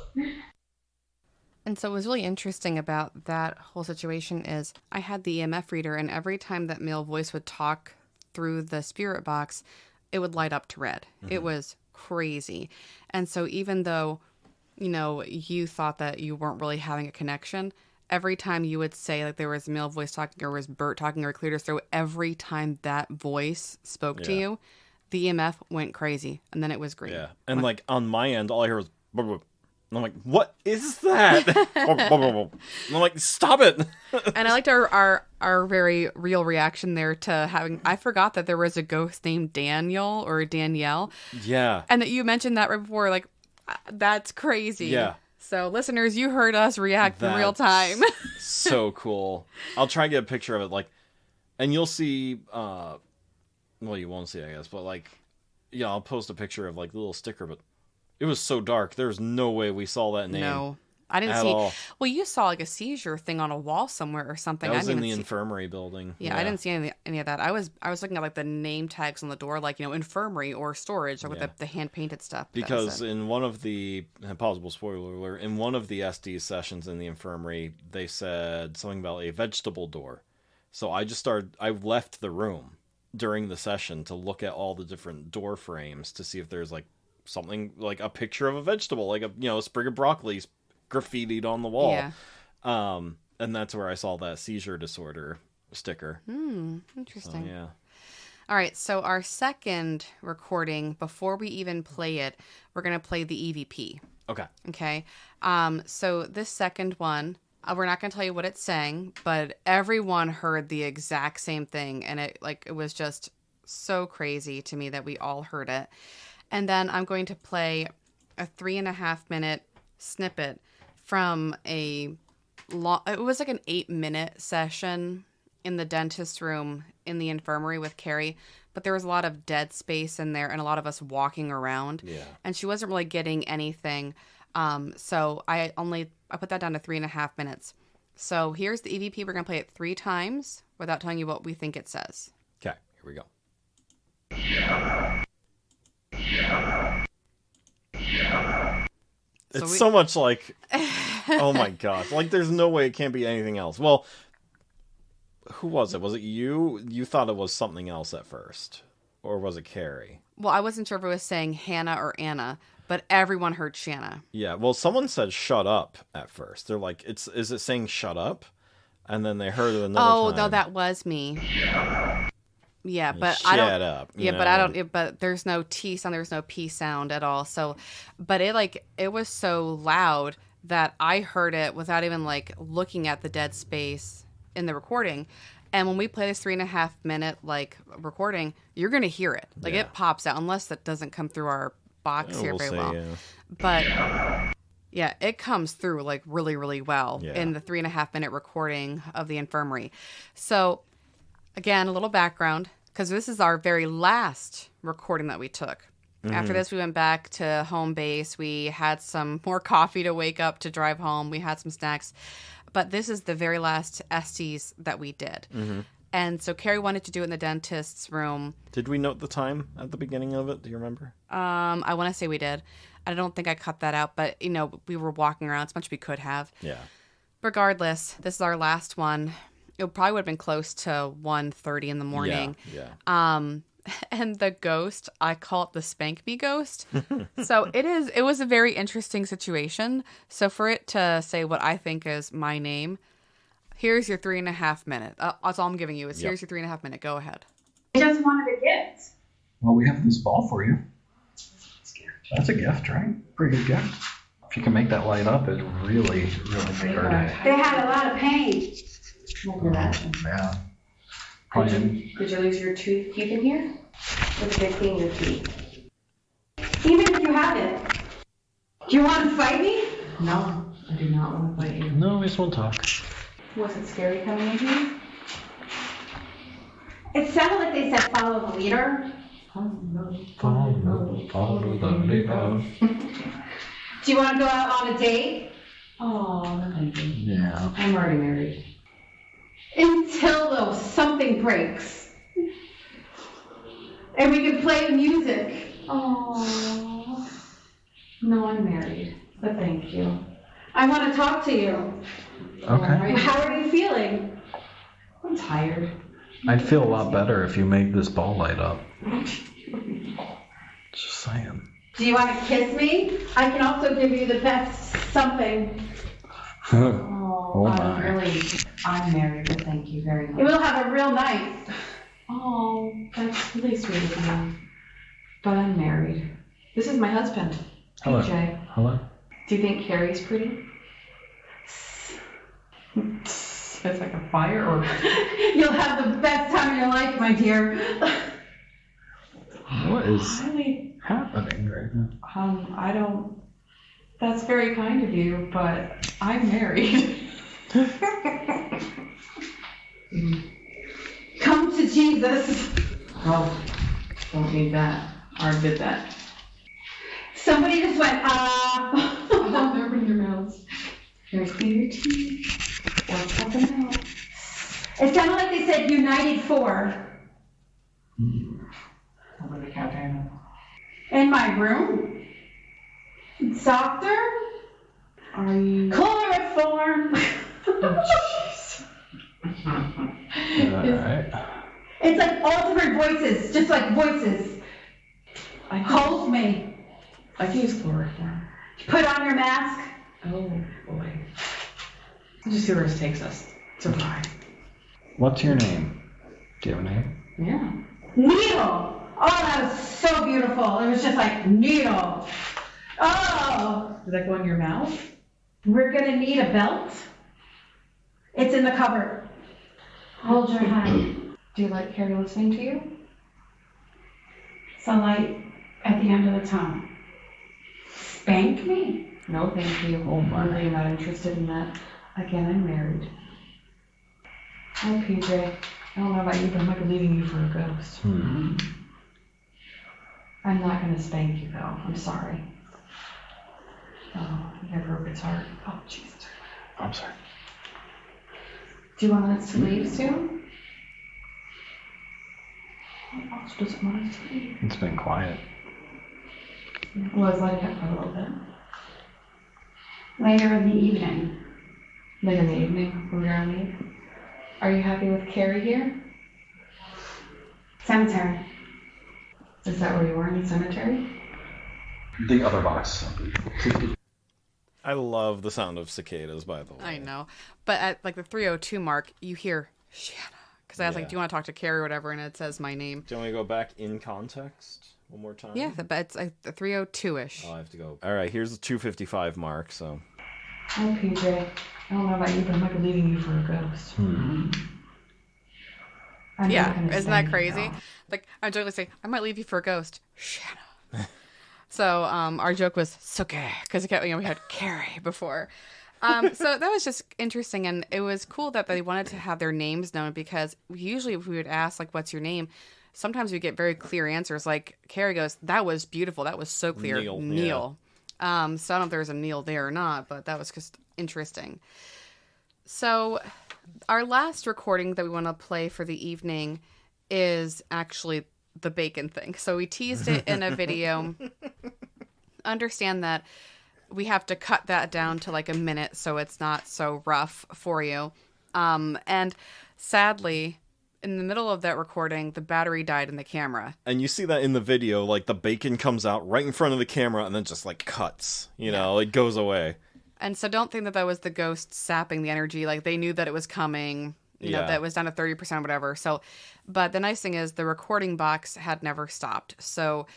A: And so what was really interesting about that whole situation is I had the EMF reader, and every time that male voice would talk through the spirit box, it would light up to red. Mm-hmm. It was crazy. And so even though, you thought that you weren't really having a connection, every time you would say like there was a male voice talking or was Bert talking or cleared his throat, every time that voice spoke to you, the EMF went crazy. And then it was green.
B: Yeah. And like on my end, all I heard was blah, blah, blah. And I'm like, what is that? And I'm like, stop it.
A: And I liked our very real reaction there to having, I forgot that there was a ghost named Daniel or Danielle.
B: Yeah.
A: And that you mentioned that right before, like, that's crazy.
B: Yeah.
A: So listeners, you heard us react in real time.
B: So cool. I'll try and get a picture of it, like, and you'll see, well, you won't see, I guess, but like, I'll post a picture of like the little sticker, but it was so dark. There's no way we saw that name.
A: No, I didn't see.
B: All.
A: Well, you saw like a seizure thing on a wall somewhere or something.
B: That was
A: I didn't
B: in the
A: see...
B: infirmary building.
A: Yeah, I didn't see any of that. I was looking at like the name tags on the door, like infirmary or storage, or with the hand painted stuff.
B: Because in one of the possible spoiler alert, in one of the Estes sessions in the infirmary, they said something about a vegetable door. So I left the room during the session to look at all the different door frames to see if there's like something like a picture of a vegetable, like a sprig of broccoli graffitied on the wall.
A: Yeah.
B: And that's where I saw that seizure disorder sticker.
A: Interesting.
B: So, yeah.
A: All right, so our second recording, before we even play it, we're going to play the EVP. Okay. So this second one, we're not going to tell you what it's saying, but everyone heard the exact same thing, and it was just so crazy to me that we all heard it. And then I'm going to play a 3.5-minute snippet from it was like an 8-minute session in the dentist room in the infirmary with Carrie, but there was a lot of dead space in there and a lot of us walking around.
B: Yeah.
A: And she wasn't really getting anything. So I put that down to 3.5 minutes. So here's the EVP. We're going to play it 3 times without telling you what we think it says.
B: Okay, here we go. It's so much like, oh my gosh, like there's no way it can't be anything else. Well, who was it? Was it you? You thought it was something else at first, or was it Carrie?
A: Well, I wasn't sure if it was saying Hannah or Anna, but everyone heard Shanna.
B: Yeah, well, someone said shut up at first. They're like, is it saying shut up? And then they heard it another time.
A: Oh, no, that was me. Yeah, but
B: Shut up.
A: Yeah, but I don't. But there's no T sound. There's no P sound at all. So, but it was so loud that I heard it without even like looking at the dead space in the recording, And when we play this 3.5 minute like recording, you're gonna hear it. Like it pops out, unless that doesn't come through our box here very well. Yeah. But yeah, it comes through like really, really well in the 3.5 minute recording of the infirmary. So again, a little background, because this is our very last recording that we took. After this, we went back to home base. We had some more coffee to wake up to drive home. We had some snacks. But this is the very last Estes that we did. And so Carrie wanted to do it in the dentist's room.
B: Did we note the time at the beginning of it? Do you remember?
A: I want to say we did. I don't think I cut that out, but, you know, we were walking around as much as we could have.
B: Yeah.
A: Regardless, this is our last one. It probably would have been close to 1:30 in the morning.
B: Yeah.
A: And the ghost, I call it the spank me ghost. So it was a very interesting situation. So for it to say what I think is my name, here's your 3.5 minute. That's all I'm giving you is here's your 3.5 minute. Go ahead.
E: I just wanted a gift.
C: Well, we have this ball for you. That's a gift, right? Pretty good gift. If you can make that light up, it'd really, really make our day.
D: They had a lot of pain.
E: Look at that.
C: Yeah.
E: Did you lose your teeth in here? Or did they clean your teeth? Even if you have it.
D: Do you want to fight me?
E: No, I do not want to fight you.
C: No, we just want to talk.
E: Was it scary coming in here?
D: It sounded like they said follow the leader.
C: Follow the leader.
D: Do you want to go out on a date?
E: Oh, no thank you.
C: Yeah.
E: I'm already married.
D: Until though something breaks. And we can play music.
E: Oh. No, I'm married. But thank you.
D: I want to talk to you.
C: Okay.
D: How are you feeling?
E: I'm tired.
C: I'd feel a lot better if you made this ball light up. Just saying.
D: Do you want to kiss me? I can also give you the best something.
E: Oh,
C: my.
E: I'm married, but thank you very much.
D: We'll have a real night.
E: Oh, that's really sweet of you. But I'm married. This is my husband,
C: Hello.
E: PJ.
C: Hello.
E: Do you think Carrie's pretty? It's like a fire or...
D: You'll have the best time of your life, my dear.
C: What is
E: Really?
C: happening right now?
E: I don't... That's very kind of you, but I'm married.
D: Come to Jesus.
E: Oh, don't need that. I already did that.
D: Somebody just went,
E: Don't open your mouths. Here's clean your teeth. What's up and out?
D: It sounded like they said United 4.
E: I'm gonna count down.
D: In my room? Doctor?
E: Are you...
D: Chloroform.
E: Oh, jeez.
C: Alright.
D: It's like all different voices, just like voices. Hold me.
E: I can use chloroform.
D: Put on your mask.
E: Oh, boy. I'll just see where this takes us. It's a ride.
C: What's your name? Do you have a name?
E: Yeah.
D: Needle. Oh, that was so beautiful. It was just like needle. Oh,
E: Does that go in your mouth?
D: we're gonna need a belt. It's in the cupboard. Hold your hand.
E: Do you like Carrie listening to you?
D: It's a light at the end of the tunnel. Spank me.
E: No, thank you.
C: Oh, my.
E: I'm really not interested in that. Again, I'm married. Hi, PJ. I don't know about you, but I might be leaving you for a ghost. I'm not gonna spank you, though. I'm sorry. Oh, I broke its heart. Oh, Jesus.
C: I'm sorry.
E: Do you want us to leave soon? What else doesn't want us to leave?
C: It's been quiet.
E: Well, let's let it up for a little bit.
D: Later in the evening.
E: Later in the evening, we're gonna leave. Are you happy with Carrie here?
D: Cemetery.
E: Is that where you were, in the cemetery?
C: The other box.
B: I love the sound of cicadas, by the way.
A: I know. But at like the 3:02 mark, you hear Shanna. Because I was like, do you want to talk to Carrie or whatever? And it says my name.
B: Do you want me to go back in context one more time?
A: Yeah, but it's like the 3:02-ish.
B: Oh, I have to go. All right, here's the 2:55 mark, so.
E: Hi, PJ. I don't know about you, but I might be leaving you for a ghost.
A: Yeah, isn't that crazy? Like, I jokingly say, I might leave you for a ghost. Shanna. So our joke was, Suke, because we had Carrie before. So that was just interesting, and it was cool that they wanted to have their names known, because usually if we would ask, like, what's your name, sometimes we get very clear answers. Like, Carrie goes, that was beautiful. That was so clear. Neil. Yeah. So I don't know if there's a Neil there or not, but that was just interesting. So our last recording that we want to play for the evening is actually the bacon thing. So we teased it in a video. Understand that we have to cut that down to like a minute so it's not so rough for you. And sadly, in the middle of that recording, the battery died in the camera.
B: And you see that in the video, like the bacon comes out right in front of the camera and then just like cuts, you know, it goes away. And
A: so don't think that was the ghost sapping the energy. Like, they knew that it was coming, you know, that it was down to 30% or whatever. So, but the nice thing is the recording box had never stopped. So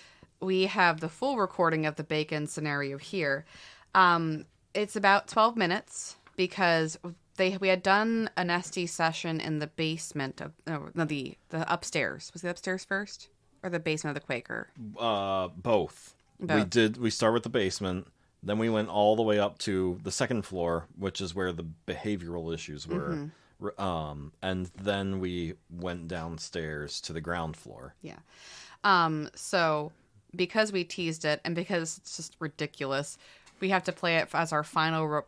A: we have the full recording of the bacon scenario here. It's about 12 minutes because we had done an Estes session in the basement of the upstairs. Was the upstairs first or the basement of the Quaker?
B: Both. We start with the basement. Then we went all the way up to the second floor, which is where the behavioral issues were. Mm-hmm. And then we went downstairs to the ground floor.
A: Yeah. So because we teased it and because it's just ridiculous, we have to play it as our final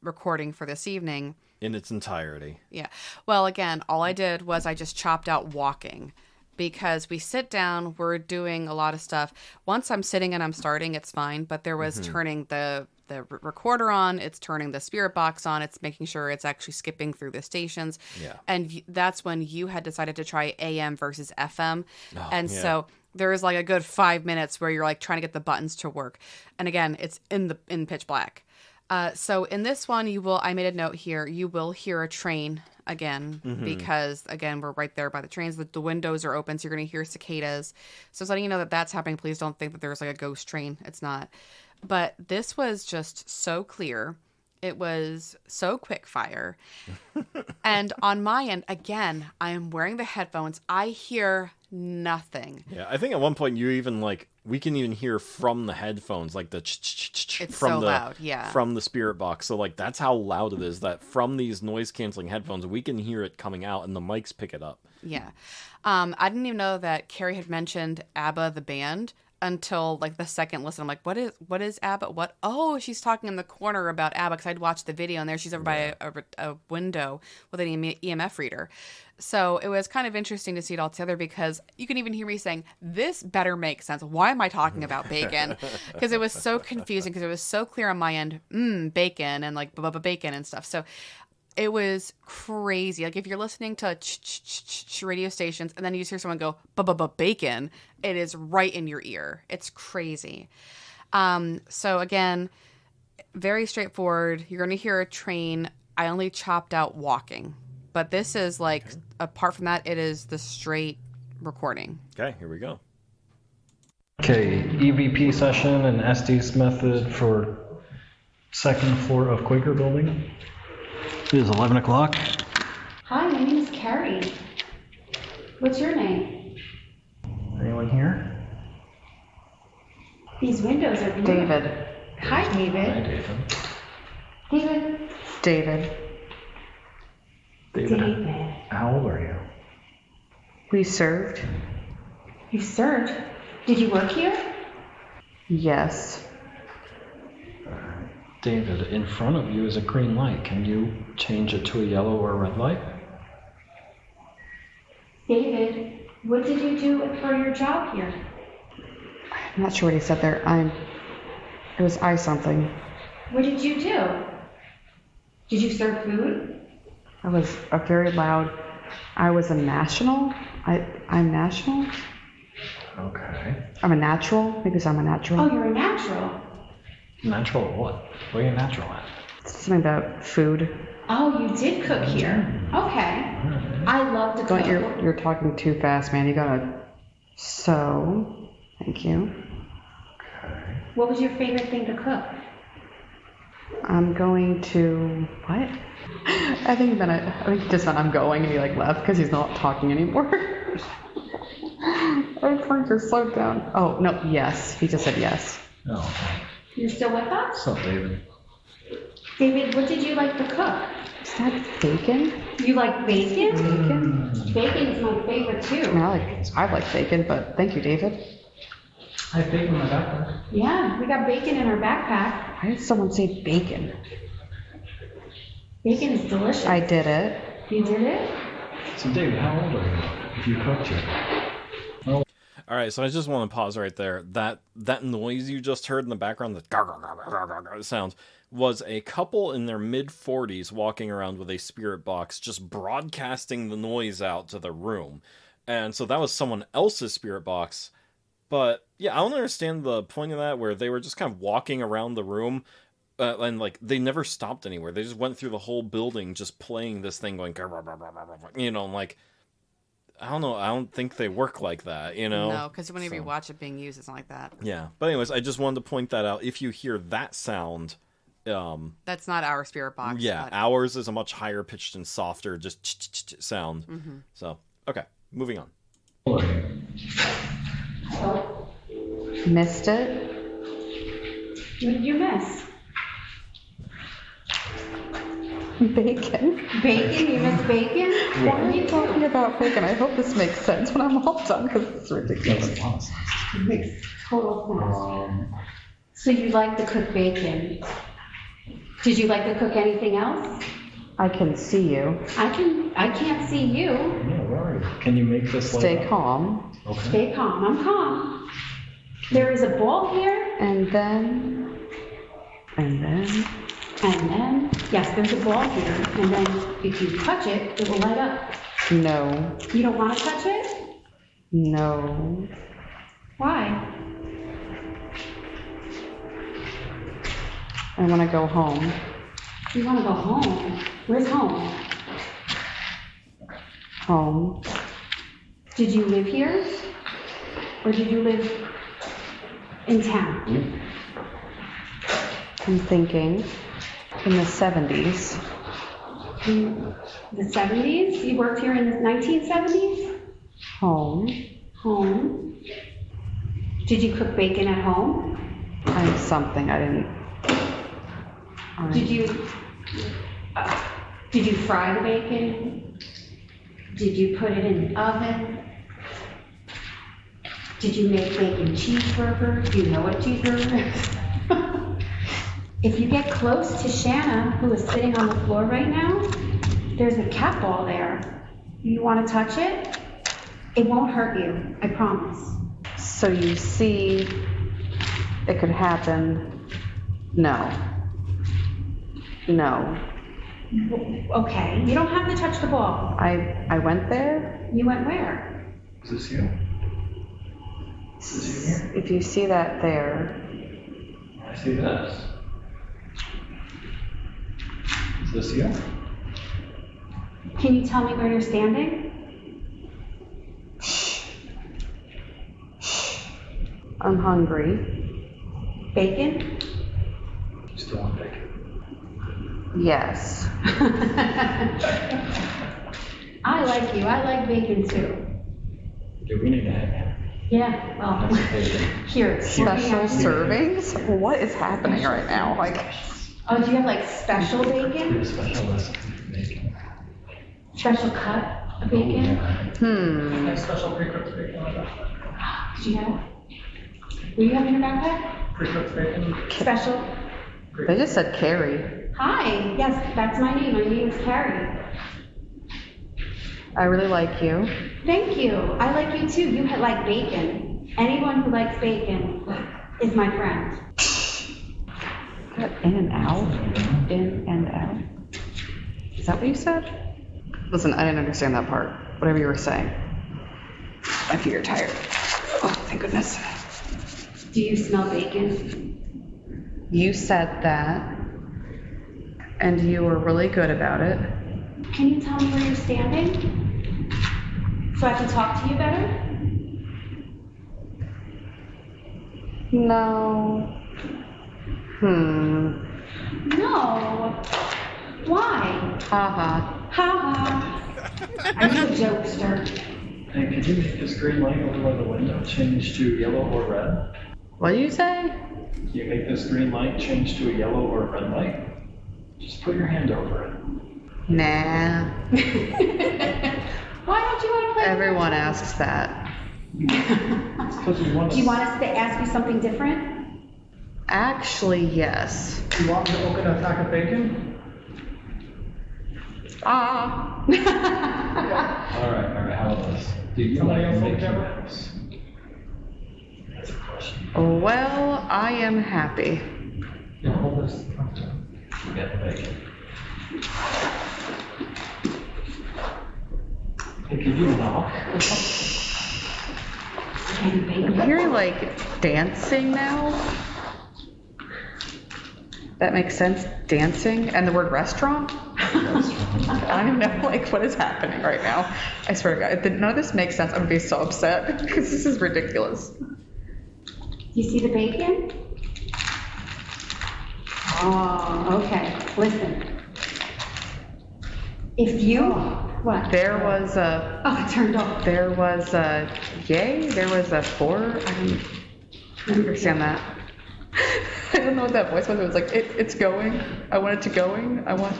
A: recording for this evening.
B: In its entirety.
A: Yeah. Well, again, all I did was I just chopped out walking. Because we sit down, we're doing a lot of stuff. Once I'm sitting and I'm starting, it's fine. But there was turning the recorder on, it's turning the spirit box on, it's making sure it's actually skipping through the stations.
B: Yeah.
A: And that's when you had decided to try AM versus FM. So there was like a good 5 minutes where you're like trying to get the buttons to work. And again, it's in pitch black. So in this one, I made a note here, you will hear a train again, because again, we're right there by the trains. The windows are open, so you're going to hear cicadas. So it's letting you know that that's happening. Please don't think that there's like a ghost train. It's not. But this was just so clear. It was so quick fire. And on my end, again, I am wearing the headphones. I hear nothing.
B: Yeah, I think at one point you even we can even hear from the headphones, like the
A: it's
B: from
A: so
B: the
A: loud, yeah,
B: from the spirit box. So like that's how loud it is. That from these noise canceling headphones, we can hear it coming out, and the mics pick it up.
A: Yeah, I didn't even know that Carrie had mentioned ABBA the band until like the second listen. I'm like, what is ABBA? What? Oh, she's talking in the corner about ABBA because I'd watched the video, and there she's over by a window with an EMF reader. So it was kind of interesting to see it all together because you can even hear me saying, this better make sense. Why am I talking about bacon? Because it was so confusing because it was so clear on my end, bacon and like bacon and stuff. So it was crazy. Like if you're listening to radio stations and then you just hear someone go, bacon, it is right in your ear. It's crazy. So again, very straightforward. You're going to hear a train. I only chopped out walking. But this is like, apart from that, it is the straight recording.
B: Okay, here we go.
C: Okay, EVP session and Estes method for second floor of Quaker Building. It is 11 o'clock.
D: Hi, my name is Carrie. What's your name?
C: Anyone here?
D: These windows are beautiful.
E: David.
D: Hi, David.
C: Hi, David.
D: David.
E: David.
C: David. How old are you?
E: We served.
D: You served? Did you work here?
E: Yes.
C: David, in front of you is a green light. Can you change it to a yellow or a red light?
D: David, what did you do for your job here?
E: I'm not sure what he said there. It was I something.
D: What did you do? Did you serve food?
E: I was a very loud. I was a national. I'm national.
C: Okay.
E: I'm a natural. Maybe I'm a natural.
D: Oh, you're a natural.
C: Natural at what? What are you natural at?
E: Something about food.
D: Oh, you did cook here. Okay. I love to cook.
E: You're talking too fast, man. You gotta. So, thank you.
C: Okay.
D: What was your favorite thing to cook?
E: I'm going to... What? I think he just meant I'm going, and he like left because he's not talking anymore. I Frank are so down. Oh, no, yes. He just said yes.
C: Oh, okay.
D: You're still with us?
C: What's up, David?
D: David, what did you like to cook?
E: Is that bacon?
D: You like bacon?
E: Bacon?
D: Bacon's my favorite
E: I
D: too.
E: mean, I like bacon, but thank you, David.
C: I have bacon in my backpack.
D: Yeah, we got bacon in our backpack.
E: Why did someone say bacon?
D: Bacon is delicious.
E: I did it.
D: You did it?
C: So, David, how old are you if you cooked it?
B: All right, so I just want to pause right there. That noise you just heard in the background, the gar, gar, gar, gar, gar, gar sound, was a couple in their mid-40s walking around with a spirit box, just broadcasting the noise out to the room. And so that was someone else's spirit box. But yeah, I don't understand the point of that, where they were just kind of walking around the room, and like they never stopped anywhere. They just went through the whole building, just playing this thing, going, you know, like. I don't know. I don't think they work like that, you know?
A: No, because whenever you watch it being used, it's not like that.
B: Yeah. But anyways, I just wanted to point that out. If you hear that sound...
A: that's not our spirit box.
B: Yeah,
A: but...
B: ours is a much higher pitched and softer, just sound.
A: Mm-hmm.
B: So, okay. Moving on.
E: Missed it?
D: What did you miss?
E: Bacon?
D: Bacon? You missed bacon?
E: Why are you talking about bacon? I hope this makes sense when I'm all done, because it's ridiculous.
D: It makes total sense. So you like to cook bacon. Did you like to cook anything else?
E: I can see you.
D: I can't see you.
C: Yeah, where are you? Can you make this
E: Stay calm.
C: Okay.
D: Stay calm. I'm calm. There is a ball here.
E: And then,
D: yes, there's a ball here. And then if you touch it, it will light up.
E: no,
D: You don't want to touch it?
E: no.
D: Why?
E: I want to go home.
D: You want to go home? Where's home?
E: Home.
D: Did you live here? Or did you live in town?
E: I'm thinking in the 70s.
D: In the 70s? You worked here in the 1970s?
E: Home.
D: Home. Did you cook bacon at home?
E: I'm something I didn't.
D: Did you fry the bacon? Did you put it in the oven? Did you make bacon cheeseburger? Do you know what a cheeseburger is? If you get close to Shanna, who is sitting on the floor right now, there's a cat ball there. You want to touch it? It won't hurt you, I promise.
E: So you see, it could happen. No. No.
D: Okay, you don't have to touch the ball.
E: I went there.
D: You went where?
C: Is this you? Is this you here?
E: If you see that there,
C: I see this. Is this you?
D: Can you tell me where you're standing?
E: I'm hungry.
D: Bacon?
C: You still want bacon?
E: Yes.
D: I like you. I like bacon too.
C: Yeah, we need to hang out.
D: Yeah, well,
C: That's bacon.
D: here.
E: Special servings? What is happening right now? Like,
D: Oh, do you have like special bacon?
C: Special recipe for bacon.
D: Special cut of bacon?
C: Nice special pre-cooked bacon on that.
D: Did you have? What do you have in your backpack?
C: Pre-cooked bacon.
D: Special.
E: they just said Carrie.
D: Hi. Yes, that's my name. My name is Carrie.
E: I really like you.
D: Thank you. I like you too. You like bacon. Anyone who likes bacon is my friend.
E: In and out? In and out? Is that what you said? Listen, I didn't understand that part. Whatever you were saying. I feel you're tired. Oh, thank goodness.
D: Do you smell bacon?
E: You said that, and you were really good about it.
D: Can you tell me where you're standing? So I can talk to you better?
E: No. No. Why?
A: Ha ha.
E: Ha ha. I'm a jokester.
C: Hey, could you make this green light over by the window change to yellow or red?
A: What do you say?
C: Can you make this green light change to a yellow or a red light? Just put your hand over it.
A: Nah.
E: Why don't you want to play?
A: Everyone asks that.
C: It's because we want
E: Do you want us to ask you something different?
A: Actually, yes.
C: You want me to open a pack of bacon?
A: Ah.
C: Alright, how about this? Do you like Mickey Mouse? That's a question.
A: Well, I am happy.
C: Yeah, hold this. You get the bacon. Hey, could you knock?
A: I'm hearing like dancing now. That makes sense. Dancing and the word restaurant. I don't know like what is happening right now. I swear to God, if none of this makes sense, I'm gonna be so upset because this is ridiculous.
E: You see the bacon? Oh, okay. Listen. If you what?
A: There was a.
E: Oh, it turned off.
A: There was a yay. There was a 4. I don't understand that. I don't know what that voice was. It was like it's going. I want it to going. I want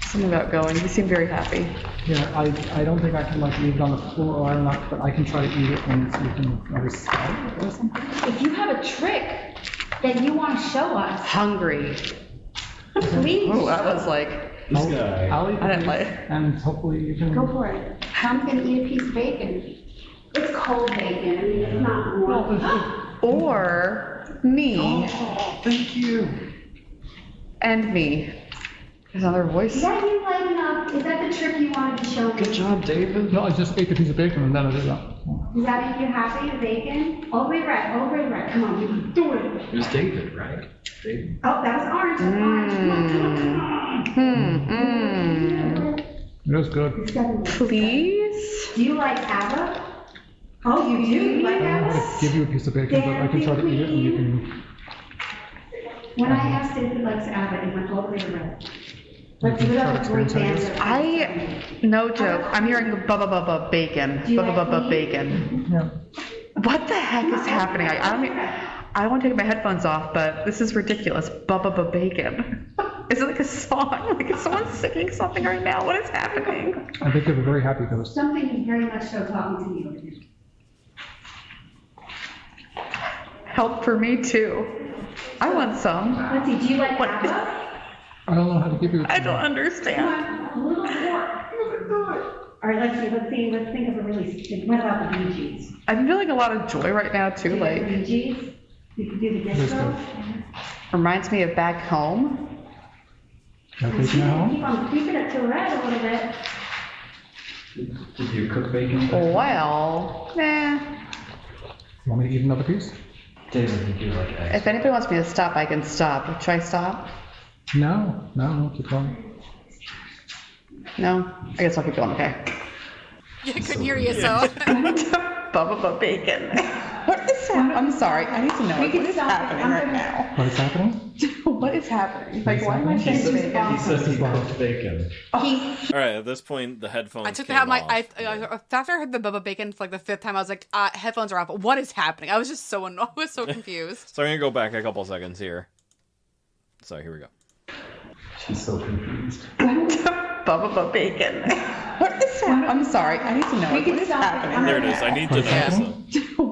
A: something about going. You seem very happy.
F: Yeah, I don't think I can like leave it on the floor or I'm not, but I can try to eat it and you can maybe smell it or something.
E: If you have a trick that you want to show us,
A: Hungry.
E: please.
A: Oh, that was like.
C: This guy.
F: I'll eat
A: I didn't
F: the
A: like
F: piece,
A: it.
F: and hopefully you can.
E: Go for it. Tom's gonna eat a piece of bacon. It's cold bacon. I mean, it's not warm.
A: Or me
C: Oh, thank you.
A: and me. There's another
E: Is
A: voice.
E: that you lighting up? Is that the trick you wanted to show me?
C: Good job, David.
F: No, I just ate the piece of bacon and then I did that.
E: Does that make you happy, the bacon? All the way red, all the way red. Come on, you can do it.
C: It was David, right? David.
E: Oh, that was orange. That's orange. Come on, come on, come on.
F: It was good.
E: It's gotta be-
A: Please?
E: Do you like ABBA? Oh, you do? You like
F: I don't
E: ABBA?
F: want to give you a piece of bacon, but I can try to eat it and you can.
E: When I asked if he likes ABBA, it went all the way to red. Let's
F: You
E: do it
F: can
E: up
F: try
E: with
F: to
E: three
F: experience
E: bands.
A: No joke. I'm hearing bubba bacon.
E: Do you like
A: Bubba
E: me?
A: bacon.
F: Yeah.
A: What the heck is happening? I don't even, I want to take my headphones off, but this is ridiculous. Bubba bacon. Is it like a song? Like is someone singing something right now? What is happening?
F: I think you're very happy though.
E: Something is very much so talking to me over here.
A: Help for me too. I want some.
E: Let's see, do you like
A: What?
E: ABBA?
F: I don't know how to give you.
A: I don't understand.
E: A little more. All right, let's see, let's think of a really, what about the Bee Gees?
A: I'm feeling a lot of joy right now
E: Do
A: too.
E: you like the
A: Like
E: Bee Gees? You could do the
F: That's
E: disco.
A: reminds me of back home.
F: Can I take you home?
E: Keep on keeping it to red a little bit.
C: Did you cook bacon?
A: Well, nah.
F: You want me to eat another piece?
C: David, did you like eggs?
A: If anybody wants me to stop, I can stop. Should I stop?
F: No, keep going.
A: No? I guess I'll keep going, okay.
G: Yeah, I couldn't hear you, so.
A: Bubba bacon. What is happening? I'm sorry. I need to know
E: We
A: what
E: can
A: is
E: stop it.
A: happening
E: I'm
A: right
E: gonna-
A: now.
F: What is happening?
A: What is happening? Like, why am I
F: He
A: saying
E: says-
A: bacon?
C: He says he cooked bacon.
B: All right, at this point, the headphones
G: I took to
B: came
G: have my.
B: off.
G: After I heard the Bubba Bacon for like the 5th time, I was like, headphones are off. What is happening? I was just so annoyed. I was so confused.
B: So I'm gonna go back a couple seconds here. So here we go.
C: She's so confused.
A: Bubba bacon. What is happening? I'm sorry. I need to know
E: We
A: what
E: can
A: is
E: stop it.
A: happening.
B: There it is. I need to
F: What is
B: know.
F: happening?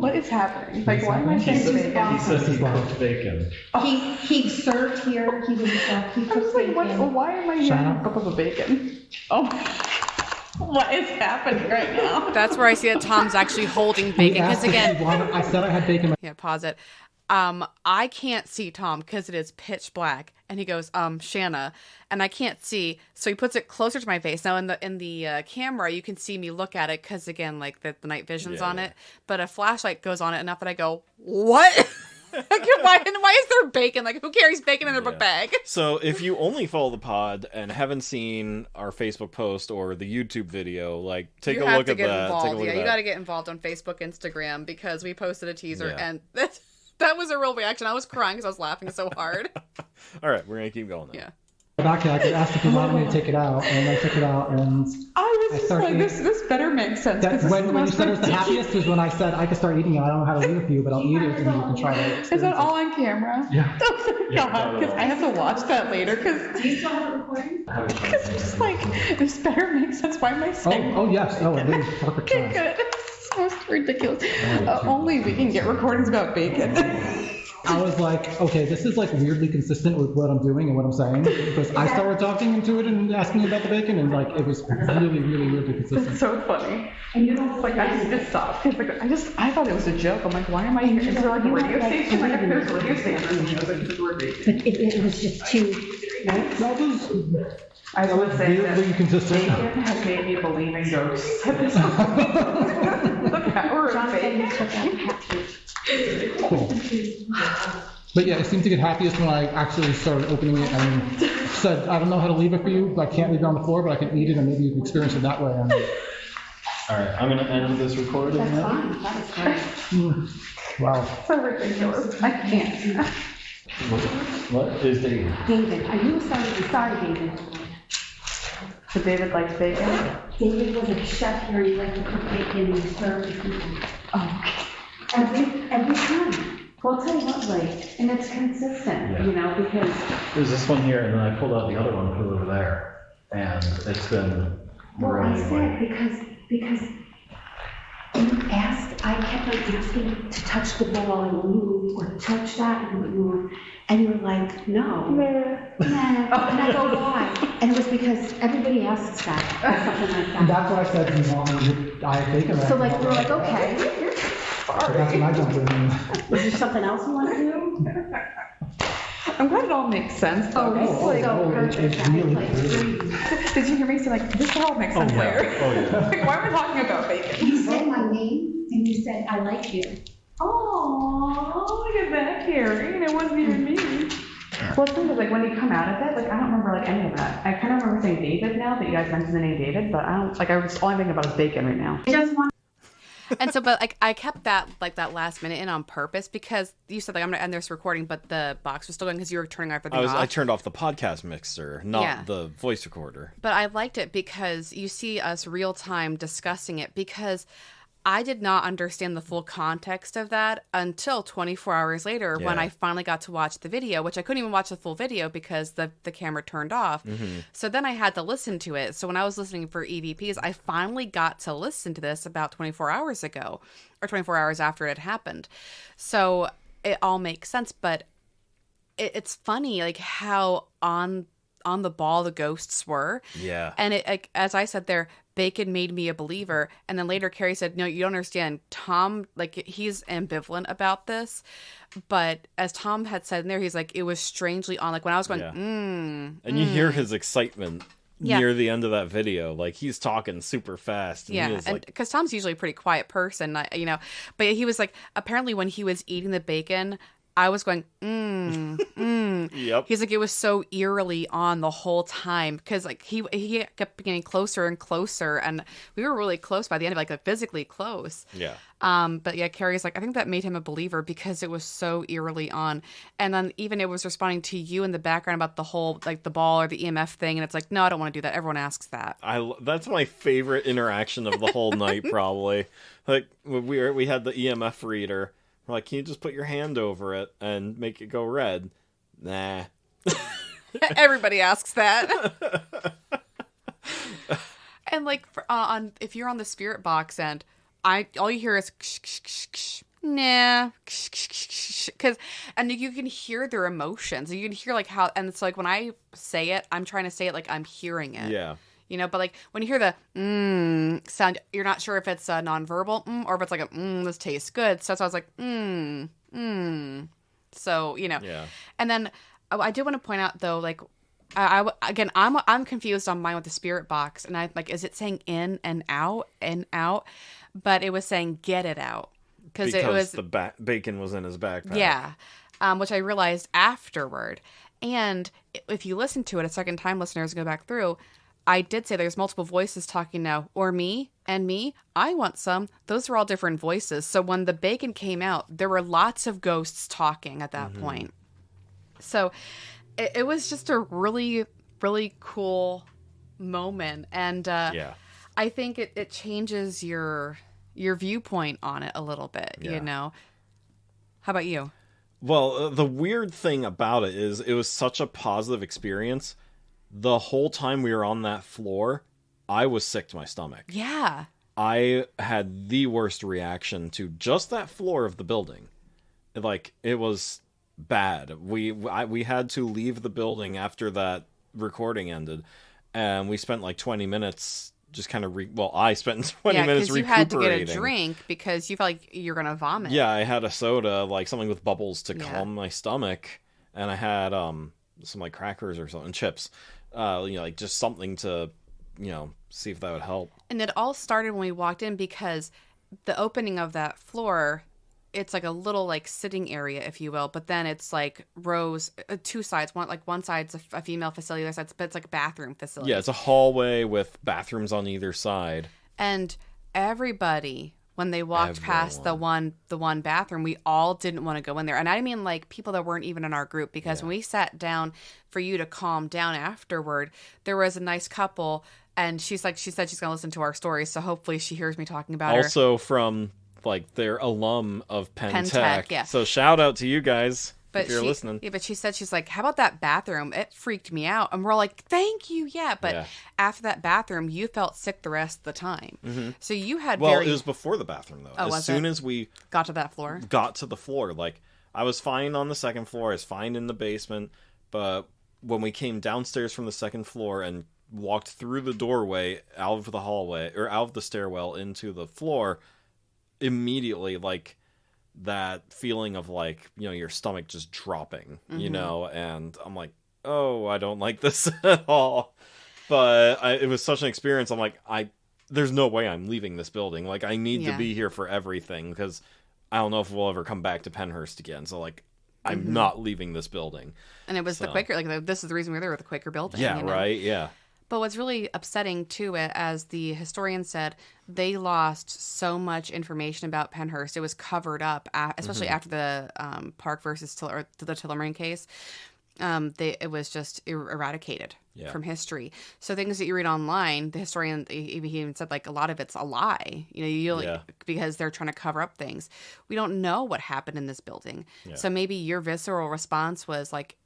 A: What is happening? Like, why am I
C: He
A: saying
C: says,
A: bacon?
C: he says he cooked bacon.
E: He served here, he was he
A: I was
E: cooked
A: like,
E: bacon.
A: why am I hearing
F: Shanna?
A: Bubba bacon? Oh, what is happening right now?
G: That's where I see that Tom's actually holding
F: We
G: bacon. Because
F: asked if
G: again,
F: you wanted- I said I had bacon.
G: yeah, pause it. I can't see Tom because it is pitch black, and he goes, Shanna, and I can't see, so he puts it closer to my face. Now in the camera, you can see me look at it because again, like the night vision's
B: Yeah,
G: on
B: yeah.
G: it, but a flashlight goes on it enough that I go, what? Like, why is there bacon? Like, who carries bacon in their book bag?
B: So if you only follow the pod and haven't seen our Facebook post or the YouTube video, like take
G: You
B: a
G: have
B: look
G: to
B: at
G: get
B: that.
G: involved.
B: Take a look
G: Yeah,
B: at
G: you
B: that.
G: got to get involved on Facebook, Instagram because we posted a teaser
B: Yeah.
G: and That was a real reaction. I was crying because I was laughing so hard.
B: All right, we're gonna keep going now.
G: Yeah.
F: Back I could ask if you wanted me to take it out, and I took it out, and
E: I was just
F: started
E: like, this better make sense.
F: that's when you said it was the happiest was when I said I could start eating it. I don't know how to leave it for you, but I'll eat it, and you can try to experience
E: Is that all on camera?
F: Yeah.
E: Oh my God, because I have to watch that later. Because
G: Do you still have it recording?
E: it's just like, this better make sense. Why am I saying?
F: Oh yes. Oh, it made perfect
E: Okay,
F: sense.
E: good. It's most ridiculous. Only we can get recordings about bacon.
F: I was like, okay, this is like weirdly consistent with what I'm doing and what I'm saying, because I started talking into it and asking about the bacon, and like it was really, really, really consistent.
E: It's so funny. And you know, like I need to stop because like I thought it was a joke. I'm like, why am I here? Is there like a radio station? Like if there's a radio station,
D: But it was just too, right?
F: That was
E: I was gonna say that
F: weirdly consistent.
E: bacon has made me believe in ghosts at this point. The power of
D: Jonathan, you
E: bacon.
D: took that package.
F: Cool. But yeah, it seemed to get happiest when I actually started opening it and said, I don't know how to leave it for you. I can't leave it on the floor, but I can eat it, and maybe you can experience it that way. And,
C: All right, I'm gonna end this recording
D: That's
C: now.
D: fine, that is great.
F: wow.
E: So ridiculous. I can't.
C: What is David?
D: David, are you sorry, David?
E: So David likes bacon?
D: David was a chef here, and he liked to cook bacon and serve the people.
E: Oh, okay.
D: Every time. Well, I'll tell you what, like, and it's consistent,
C: Yeah.
D: you know, because
C: There's this one here, and then I pulled out the other one, put it over there, and it's been
D: well, I
C: really
D: said
C: like,
D: because you asked, I kept like asking to touch the ball and move, or to touch that and move, and you were like, no. Nah. And I go, why? And it was because everybody asks that, or something like
F: And
D: that.
F: that's why I said, do you want me to I have bacon?
D: So like, we're like, okay,
F: So that's when I jumped in.
D: is there something else you want to do?
E: I'm glad it all makes sense.
D: Oh,
E: though.
D: this
E: It's
D: is
E: like,
D: so perfect.
F: it's really
D: Like,
F: good.
E: did you hear me say like, this all makes sense
C: yeah.
E: later?
C: Oh, yeah.
E: Like, why am I talking about bacon?
D: You said my name, and you said, I like you.
E: Oh, look at that, Carrie. And it wasn't even me. Well, it's funny because like when you come out of it, like I don't remember like any of that. I kind of remember saying David now that you guys mentioned the name David, but I don't like. I was all I'm thinking about is bacon right now.
D: I just want
G: And so, but like, I kept that like that last minute in on purpose because you said like I'm gonna end this recording, but the box was still going because you were turning everything off.
B: I turned off the podcast mixer, not
G: Yeah.
B: the voice recorder.
G: But I liked it because you see us real time discussing it because I did not understand the full context of that until 24 hours later when
B: Yeah.
G: I finally got to watch the video, which I couldn't even watch the full video because the camera turned off.
B: Mm-hmm.
G: So then I had to listen to it. So when I was listening for EVPs, I finally got to listen to this about 24 hours ago or 24 hours after it had happened. So it all makes sense, but it's funny like how on the ball the ghosts were.
B: Yeah.
G: And it, like, as I said there, bacon made me a believer. And then later Carrie said, no, you don't understand. Tom, like, he's ambivalent about this. But as Tom had said in there, he's like, it was strangely on. Like, when I was going,
B: Yeah. And you hear his excitement
G: Yeah.
B: near the end of that video. Like, he's talking super fast. And he
G: yeah,
B: is
G: and
B: like,
G: because Tom's usually a pretty quiet person, you know, but he was like, apparently when he was eating the bacon, I was going,
B: yep.
G: He's like, it was so eerily on the whole time because like he kept getting closer and closer, and we were really close by the end of like physically close.
B: Yeah.
G: But yeah, Carrie's like, I think that made him a believer because it was so eerily on, and then even it was responding to you in the background about the whole like the ball or the EMF thing, and it's like, no, I don't want to do that. Everyone asks that.
B: That's my favorite interaction of the whole night, probably. Like, when we had the EMF reader. We're like, can you just put your hand over it and make it go red? Nah.
G: Everybody asks that. And like on if you're on the spirit box end, all you hear is ksh, ksh, ksh, ksh. Nah, because and you can hear their emotions. You can hear like how, and it's like when I say it, I'm trying to say it like I'm hearing it.
B: Yeah.
G: You know, but like when you hear the sound, you're not sure if it's a nonverbal or if it's like a this tastes good. So that's why I was like So you know,
B: Yeah.
G: And then I did want to point out though, like again, I'm confused on mine with the spirit box, and I like, is it saying in and out, but it was saying get it out because it was
B: the bacon was in his backpack.
G: yeah, which I realized afterward. And if you listen to it a second time, listeners go back through. I did say there's multiple voices talking now, or me and me. I want some. Those are all different voices. So when the bacon came out, there were lots of ghosts talking at that point. So it was just a really, really cool moment. And I think it changes your viewpoint on it a little bit, you know? How about you?
B: Well, the weird thing about it is it was such a positive experience. The whole time we were on that floor, I was sick to my stomach.
G: Yeah.
B: I had the worst reaction to just that floor of the building. Like, it was bad. We had to leave the building after that recording ended, and we spent like 20 minutes just kind of I spent 20 minutes recuperating.
G: You had to get a drink because you felt like you're going to vomit.
B: Yeah, I had a soda, like something with bubbles to calm my stomach, and I had some like crackers or something, chips. Like just something to, see if that would help.
G: And it all started when we walked in because the opening of that floor, it's like a little like sitting area, if you will, but then it's like rows, two sides. One side's a female facility, the other side's, but it's like a bathroom facility.
B: Yeah, it's a hallway with bathrooms on either side.
G: And everybody, when they walked past the one bathroom, we all didn't want to go in there. And I mean like people that weren't even in our group, because when we sat down for you to calm down afterward, there was a nice couple, and she said she's going to listen to our stories, so hopefully she hears me talking about her.
B: Also from like their alum of Penn Tech.
G: Yeah.
B: So shout out to you guys if you're listening.
G: Yeah, but she said, she's like, how about that bathroom? It freaked me out. And we're like, thank you. Yeah. But after that bathroom, you felt sick the rest of the time. Mm-hmm. So you had
B: it was before the bathroom, though.
G: Oh,
B: as soon as we
G: got to that floor?
B: Got to the floor. Like, I was fine on the second floor. I was fine in the basement. But when we came downstairs from the second floor and walked through the doorway out of the hallway, or out of the stairwell into the floor, immediately, like, that feeling of, like, your stomach just dropping, and I'm like, oh, I don't like this at all. But it was such an experience. I'm like, there's no way I'm leaving this building. Like, I need to be here for everything, because I don't know if we'll ever come back to Pennhurst again. So, like, I'm not leaving this building.
G: And it was the Quaker, like, this is the reason we were there with the Quaker Building.
B: Yeah, right, yeah.
G: But what's really upsetting to it, as the historian said, they lost so much information about Pennhurst. It was covered up, especially after the Park versus the Tillerman case. It was just eradicated from history. So things that you read online, the historian, he even said, like, a lot of it's a lie. Because they're trying to cover up things. We don't know what happened in this building. Yeah. So maybe your visceral response was like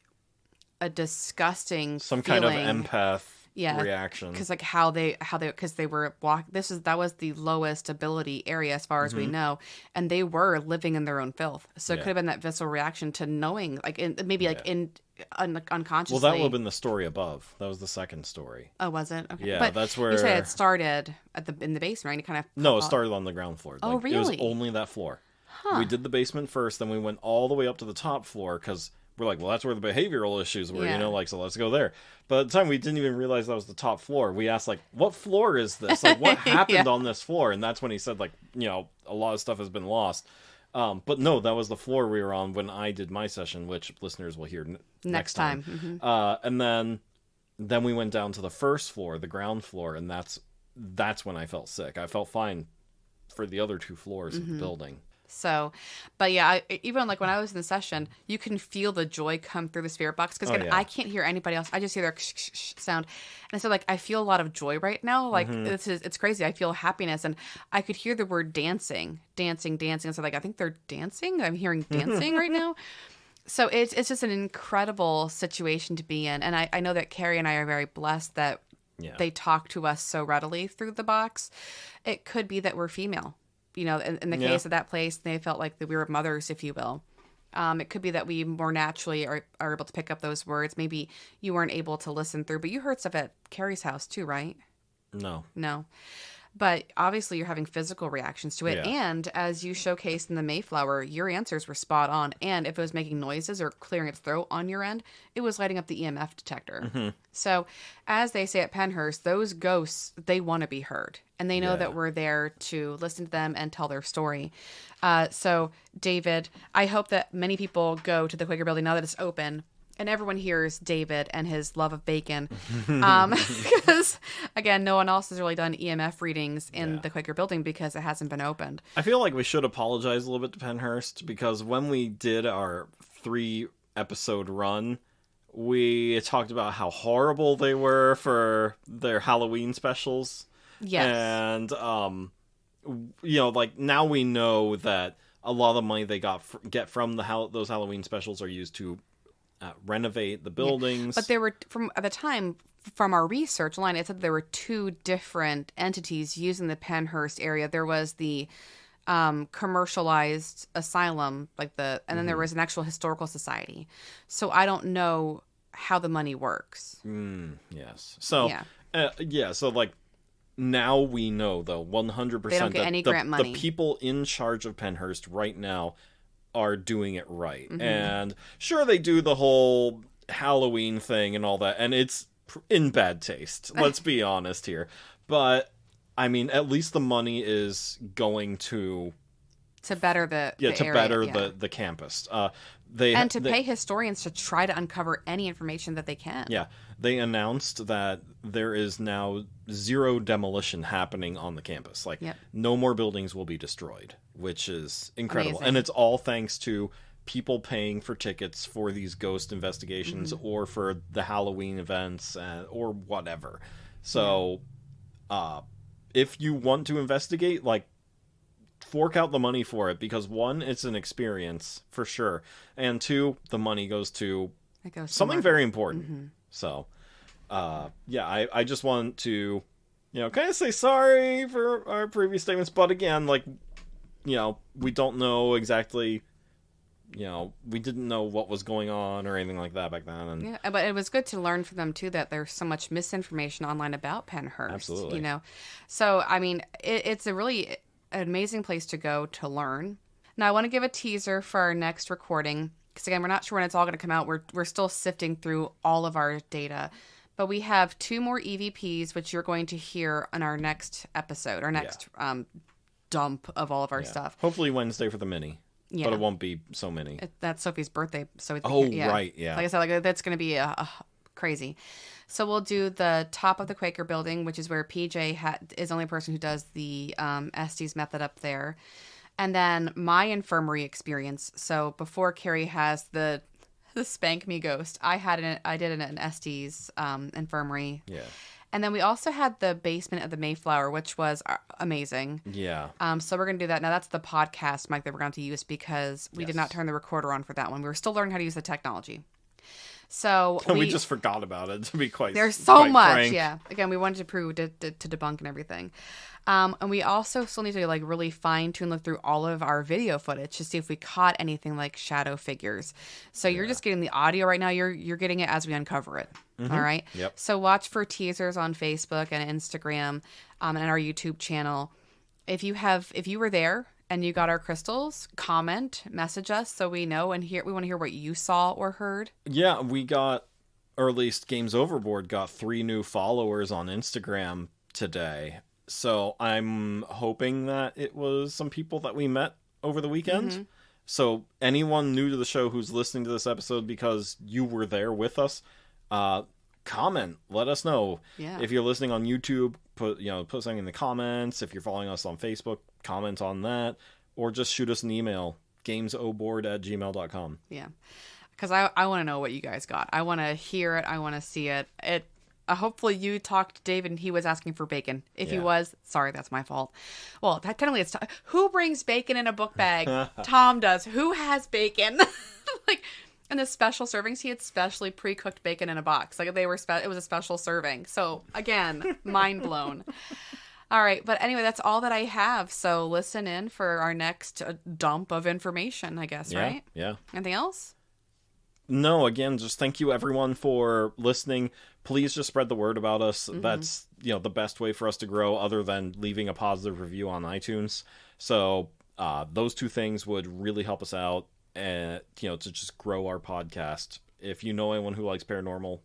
G: a disgusting
B: some
G: feeling.
B: Kind of empath. Reaction,
G: because like how they because they were that was the lowest ability area as far as we know, and they were living in their own filth. So it could have been that visceral reaction to knowing, like, unconsciously.
B: Well, that would have been the story above. That was the second story.
G: Oh, was it? Okay.
B: Yeah,
G: but
B: that's where
G: you said it started in the basement, right? It kind of
B: no, it started on the ground floor.
G: Oh, really?
B: It was only that floor. Huh. We did the basement first, then we went all the way up to the top floor because we're like, well, that's where the behavioral issues were, so let's go there. But at the time, we didn't even realize that was the top floor. We asked, like, what floor is this? Like, what happened on this floor? And that's when he said, like, a lot of stuff has been lost. But no, that was the floor we were on when I did my session, which listeners will hear next time. Mm-hmm. And then we went down to the first floor, the ground floor, and that's when I felt sick. I felt fine for the other two floors of the building. So, but yeah, even like when I was in the session, you can feel the joy come through the spirit box because I can't hear anybody else. I just hear their sound, and so like I feel a lot of joy right now. Like it's crazy. I feel happiness, and I could hear the word dancing. And so like I think they're dancing. I'm hearing dancing right now. So it's just an incredible situation to be in, and I know that Carrie and I are very blessed that they talk to us so readily through the box. It could be that we're female. In the case of that place, they felt like that we were mothers, if you will. It could be that we more naturally are able to pick up those words. Maybe you weren't able to listen through, but you heard stuff at Carrie's house too, right? No. But obviously you're having physical reactions to it. Yeah. And as you showcased in the Mayflower, your answers were spot on. And if it was making noises or clearing its throat on your end, it was lighting up the EMF detector. Mm-hmm. So as they say at Pennhurst, those ghosts, they want to be heard. And they know that we're there to listen to them and tell their story. So, David, I hope that many people go to the Quaker Building now that it's open
G: and everyone hears David and his love of bacon. Because, again, no one else has really done EMF readings in the Quaker Building because it hasn't been opened.
B: I feel like we should apologize a little bit to Pennhurst, because when we did our 3-episode run, we talked about how horrible they were for their Halloween specials.
G: Yes.
B: And, like, now we know that a lot of the money they get from those Halloween specials are used to renovate the buildings.
G: But there were, at the time, from our research line, it said there were 2 different entities using the Pennhurst area. There was the commercialized asylum, and then there was an actual historical society. So I don't know how the money works.
B: Yes. So, so, like, now we know, though, 100%
G: they don't get any grant money.
B: The people in charge of Pennhurst right now are doing it right. And sure, they do the whole Halloween thing and all that, and it's in bad taste. Let's be honest here. But, I mean, at least the money is going to
G: better the area,
B: better the campus. They
G: pay historians to try to uncover any information that they can.
B: Yeah, they announced that there is now 0 demolition happening on the campus. Like, no more buildings will be destroyed, which is incredible. Amazing. And it's all thanks to people paying for tickets for these ghost investigations or for the Halloween events or whatever. So, if you want to investigate, like, fork out the money for it, because 1, it's an experience for sure, and 2, the money goes to something very important. So, I just want to, kind of say sorry for our previous statements, but again, like, we don't know exactly, we didn't know what was going on or anything like that back then. And
G: but it was good to learn from them too that there's so much misinformation online about Pennhurst.
B: Absolutely.
G: So I mean, it's a really an amazing place to go to learn. Now, I want to give a teaser for our next recording, because again, we're not sure when it's all going to come out. We're still sifting through all of our data, but we have 2 more EVPs, which you're going to hear on our next episode, our next dump of all of our stuff.
B: Hopefully Wednesday for the mini. Yeah. But it won't be so many.
G: That's Sophie's birthday. So
B: right, yeah.
G: Like I said, that's going to be crazy. So we'll do the top of the Quaker Building, which is where PJ is the only person who does the Estes method up there. And then my infirmary experience. So before Carrie has the Spank Me Ghost, I did an Estes infirmary.
B: Yeah.
G: And then we also had the basement of the Mayflower, which was amazing.
B: Yeah.
G: So we're going to do that. Now, that's the podcast mic that we're going to use, because we did not turn the recorder on for that one. We were still learning how to use the technology. So
B: we just forgot about it, to be quite
G: There's so much,
B: frank.
G: yeah. Again, we wanted to prove to debunk and everything. And we also still need to like really fine-tune, look through all of our video footage to see if we caught anything like shadow figures. So you're just getting the audio right now. You're getting it as we uncover it. All right?
B: Yep.
G: So watch for teasers on Facebook and Instagram and our YouTube channel. If you were there and you got our crystals, comment, message us so we know, and we want to hear what you saw or heard.
B: Yeah, we got, or at least Games Overboard got 3 new followers on Instagram today. So I'm hoping that it was some people that we met over the weekend. So anyone new to the show who's listening to this episode because you were there with us, comment, let us know.
G: Yeah.
B: If you're listening on YouTube, put something in the comments. If you're following us on Facebook, comment on that, or just shoot us an email, gamesoboard@gmail.com.
G: Yeah, because I want to know what you guys got. I want to hear it. I want to see it. Hopefully you talked to David and he was asking for bacon. If he was, sorry, that's my fault. Well, technically it's who brings bacon in a book bag? Tom does. Who has bacon? Like, and the special servings, he had specially pre-cooked bacon in a box. Like, it was a special serving. So again, mind blown. All right, but anyway, that's all that I have. So listen in for our next dump of information, I guess, right?
B: Yeah.
G: Anything else?
B: No, again, just thank you everyone for listening. Please just spread the word about us. That's, the best way for us to grow, other than leaving a positive review on iTunes. So those 2 things would really help us out, and to just grow our podcast. If you know anyone who likes paranormal,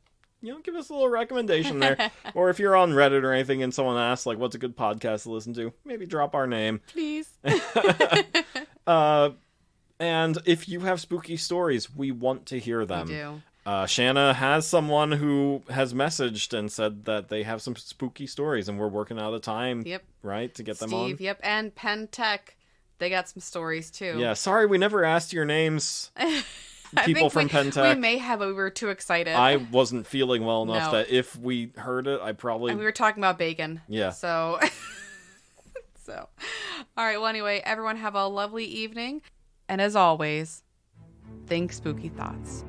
B: give us a little recommendation there. Or if you're on Reddit or anything and someone asks, like, what's a good podcast to listen to, maybe drop our name.
G: Please.
B: And if you have spooky stories, we want to hear them.
G: We do.
B: Shanna has someone who has messaged and said that they have some spooky stories, and we're working out a time,
G: Yep.
B: right, to get them on.
G: Steve, yep, and Penn Tech, they got some stories too.
B: Yeah, sorry we never asked your names.
G: I
B: People
G: think
B: from Penn Tech.
G: We may have, but we were too excited.
B: I wasn't feeling well enough
G: No.
B: that if we heard it, I probably...
G: And we were talking about bacon.
B: Yeah.
G: So, all right. Well, anyway, everyone have a lovely evening. And as always, think spooky thoughts.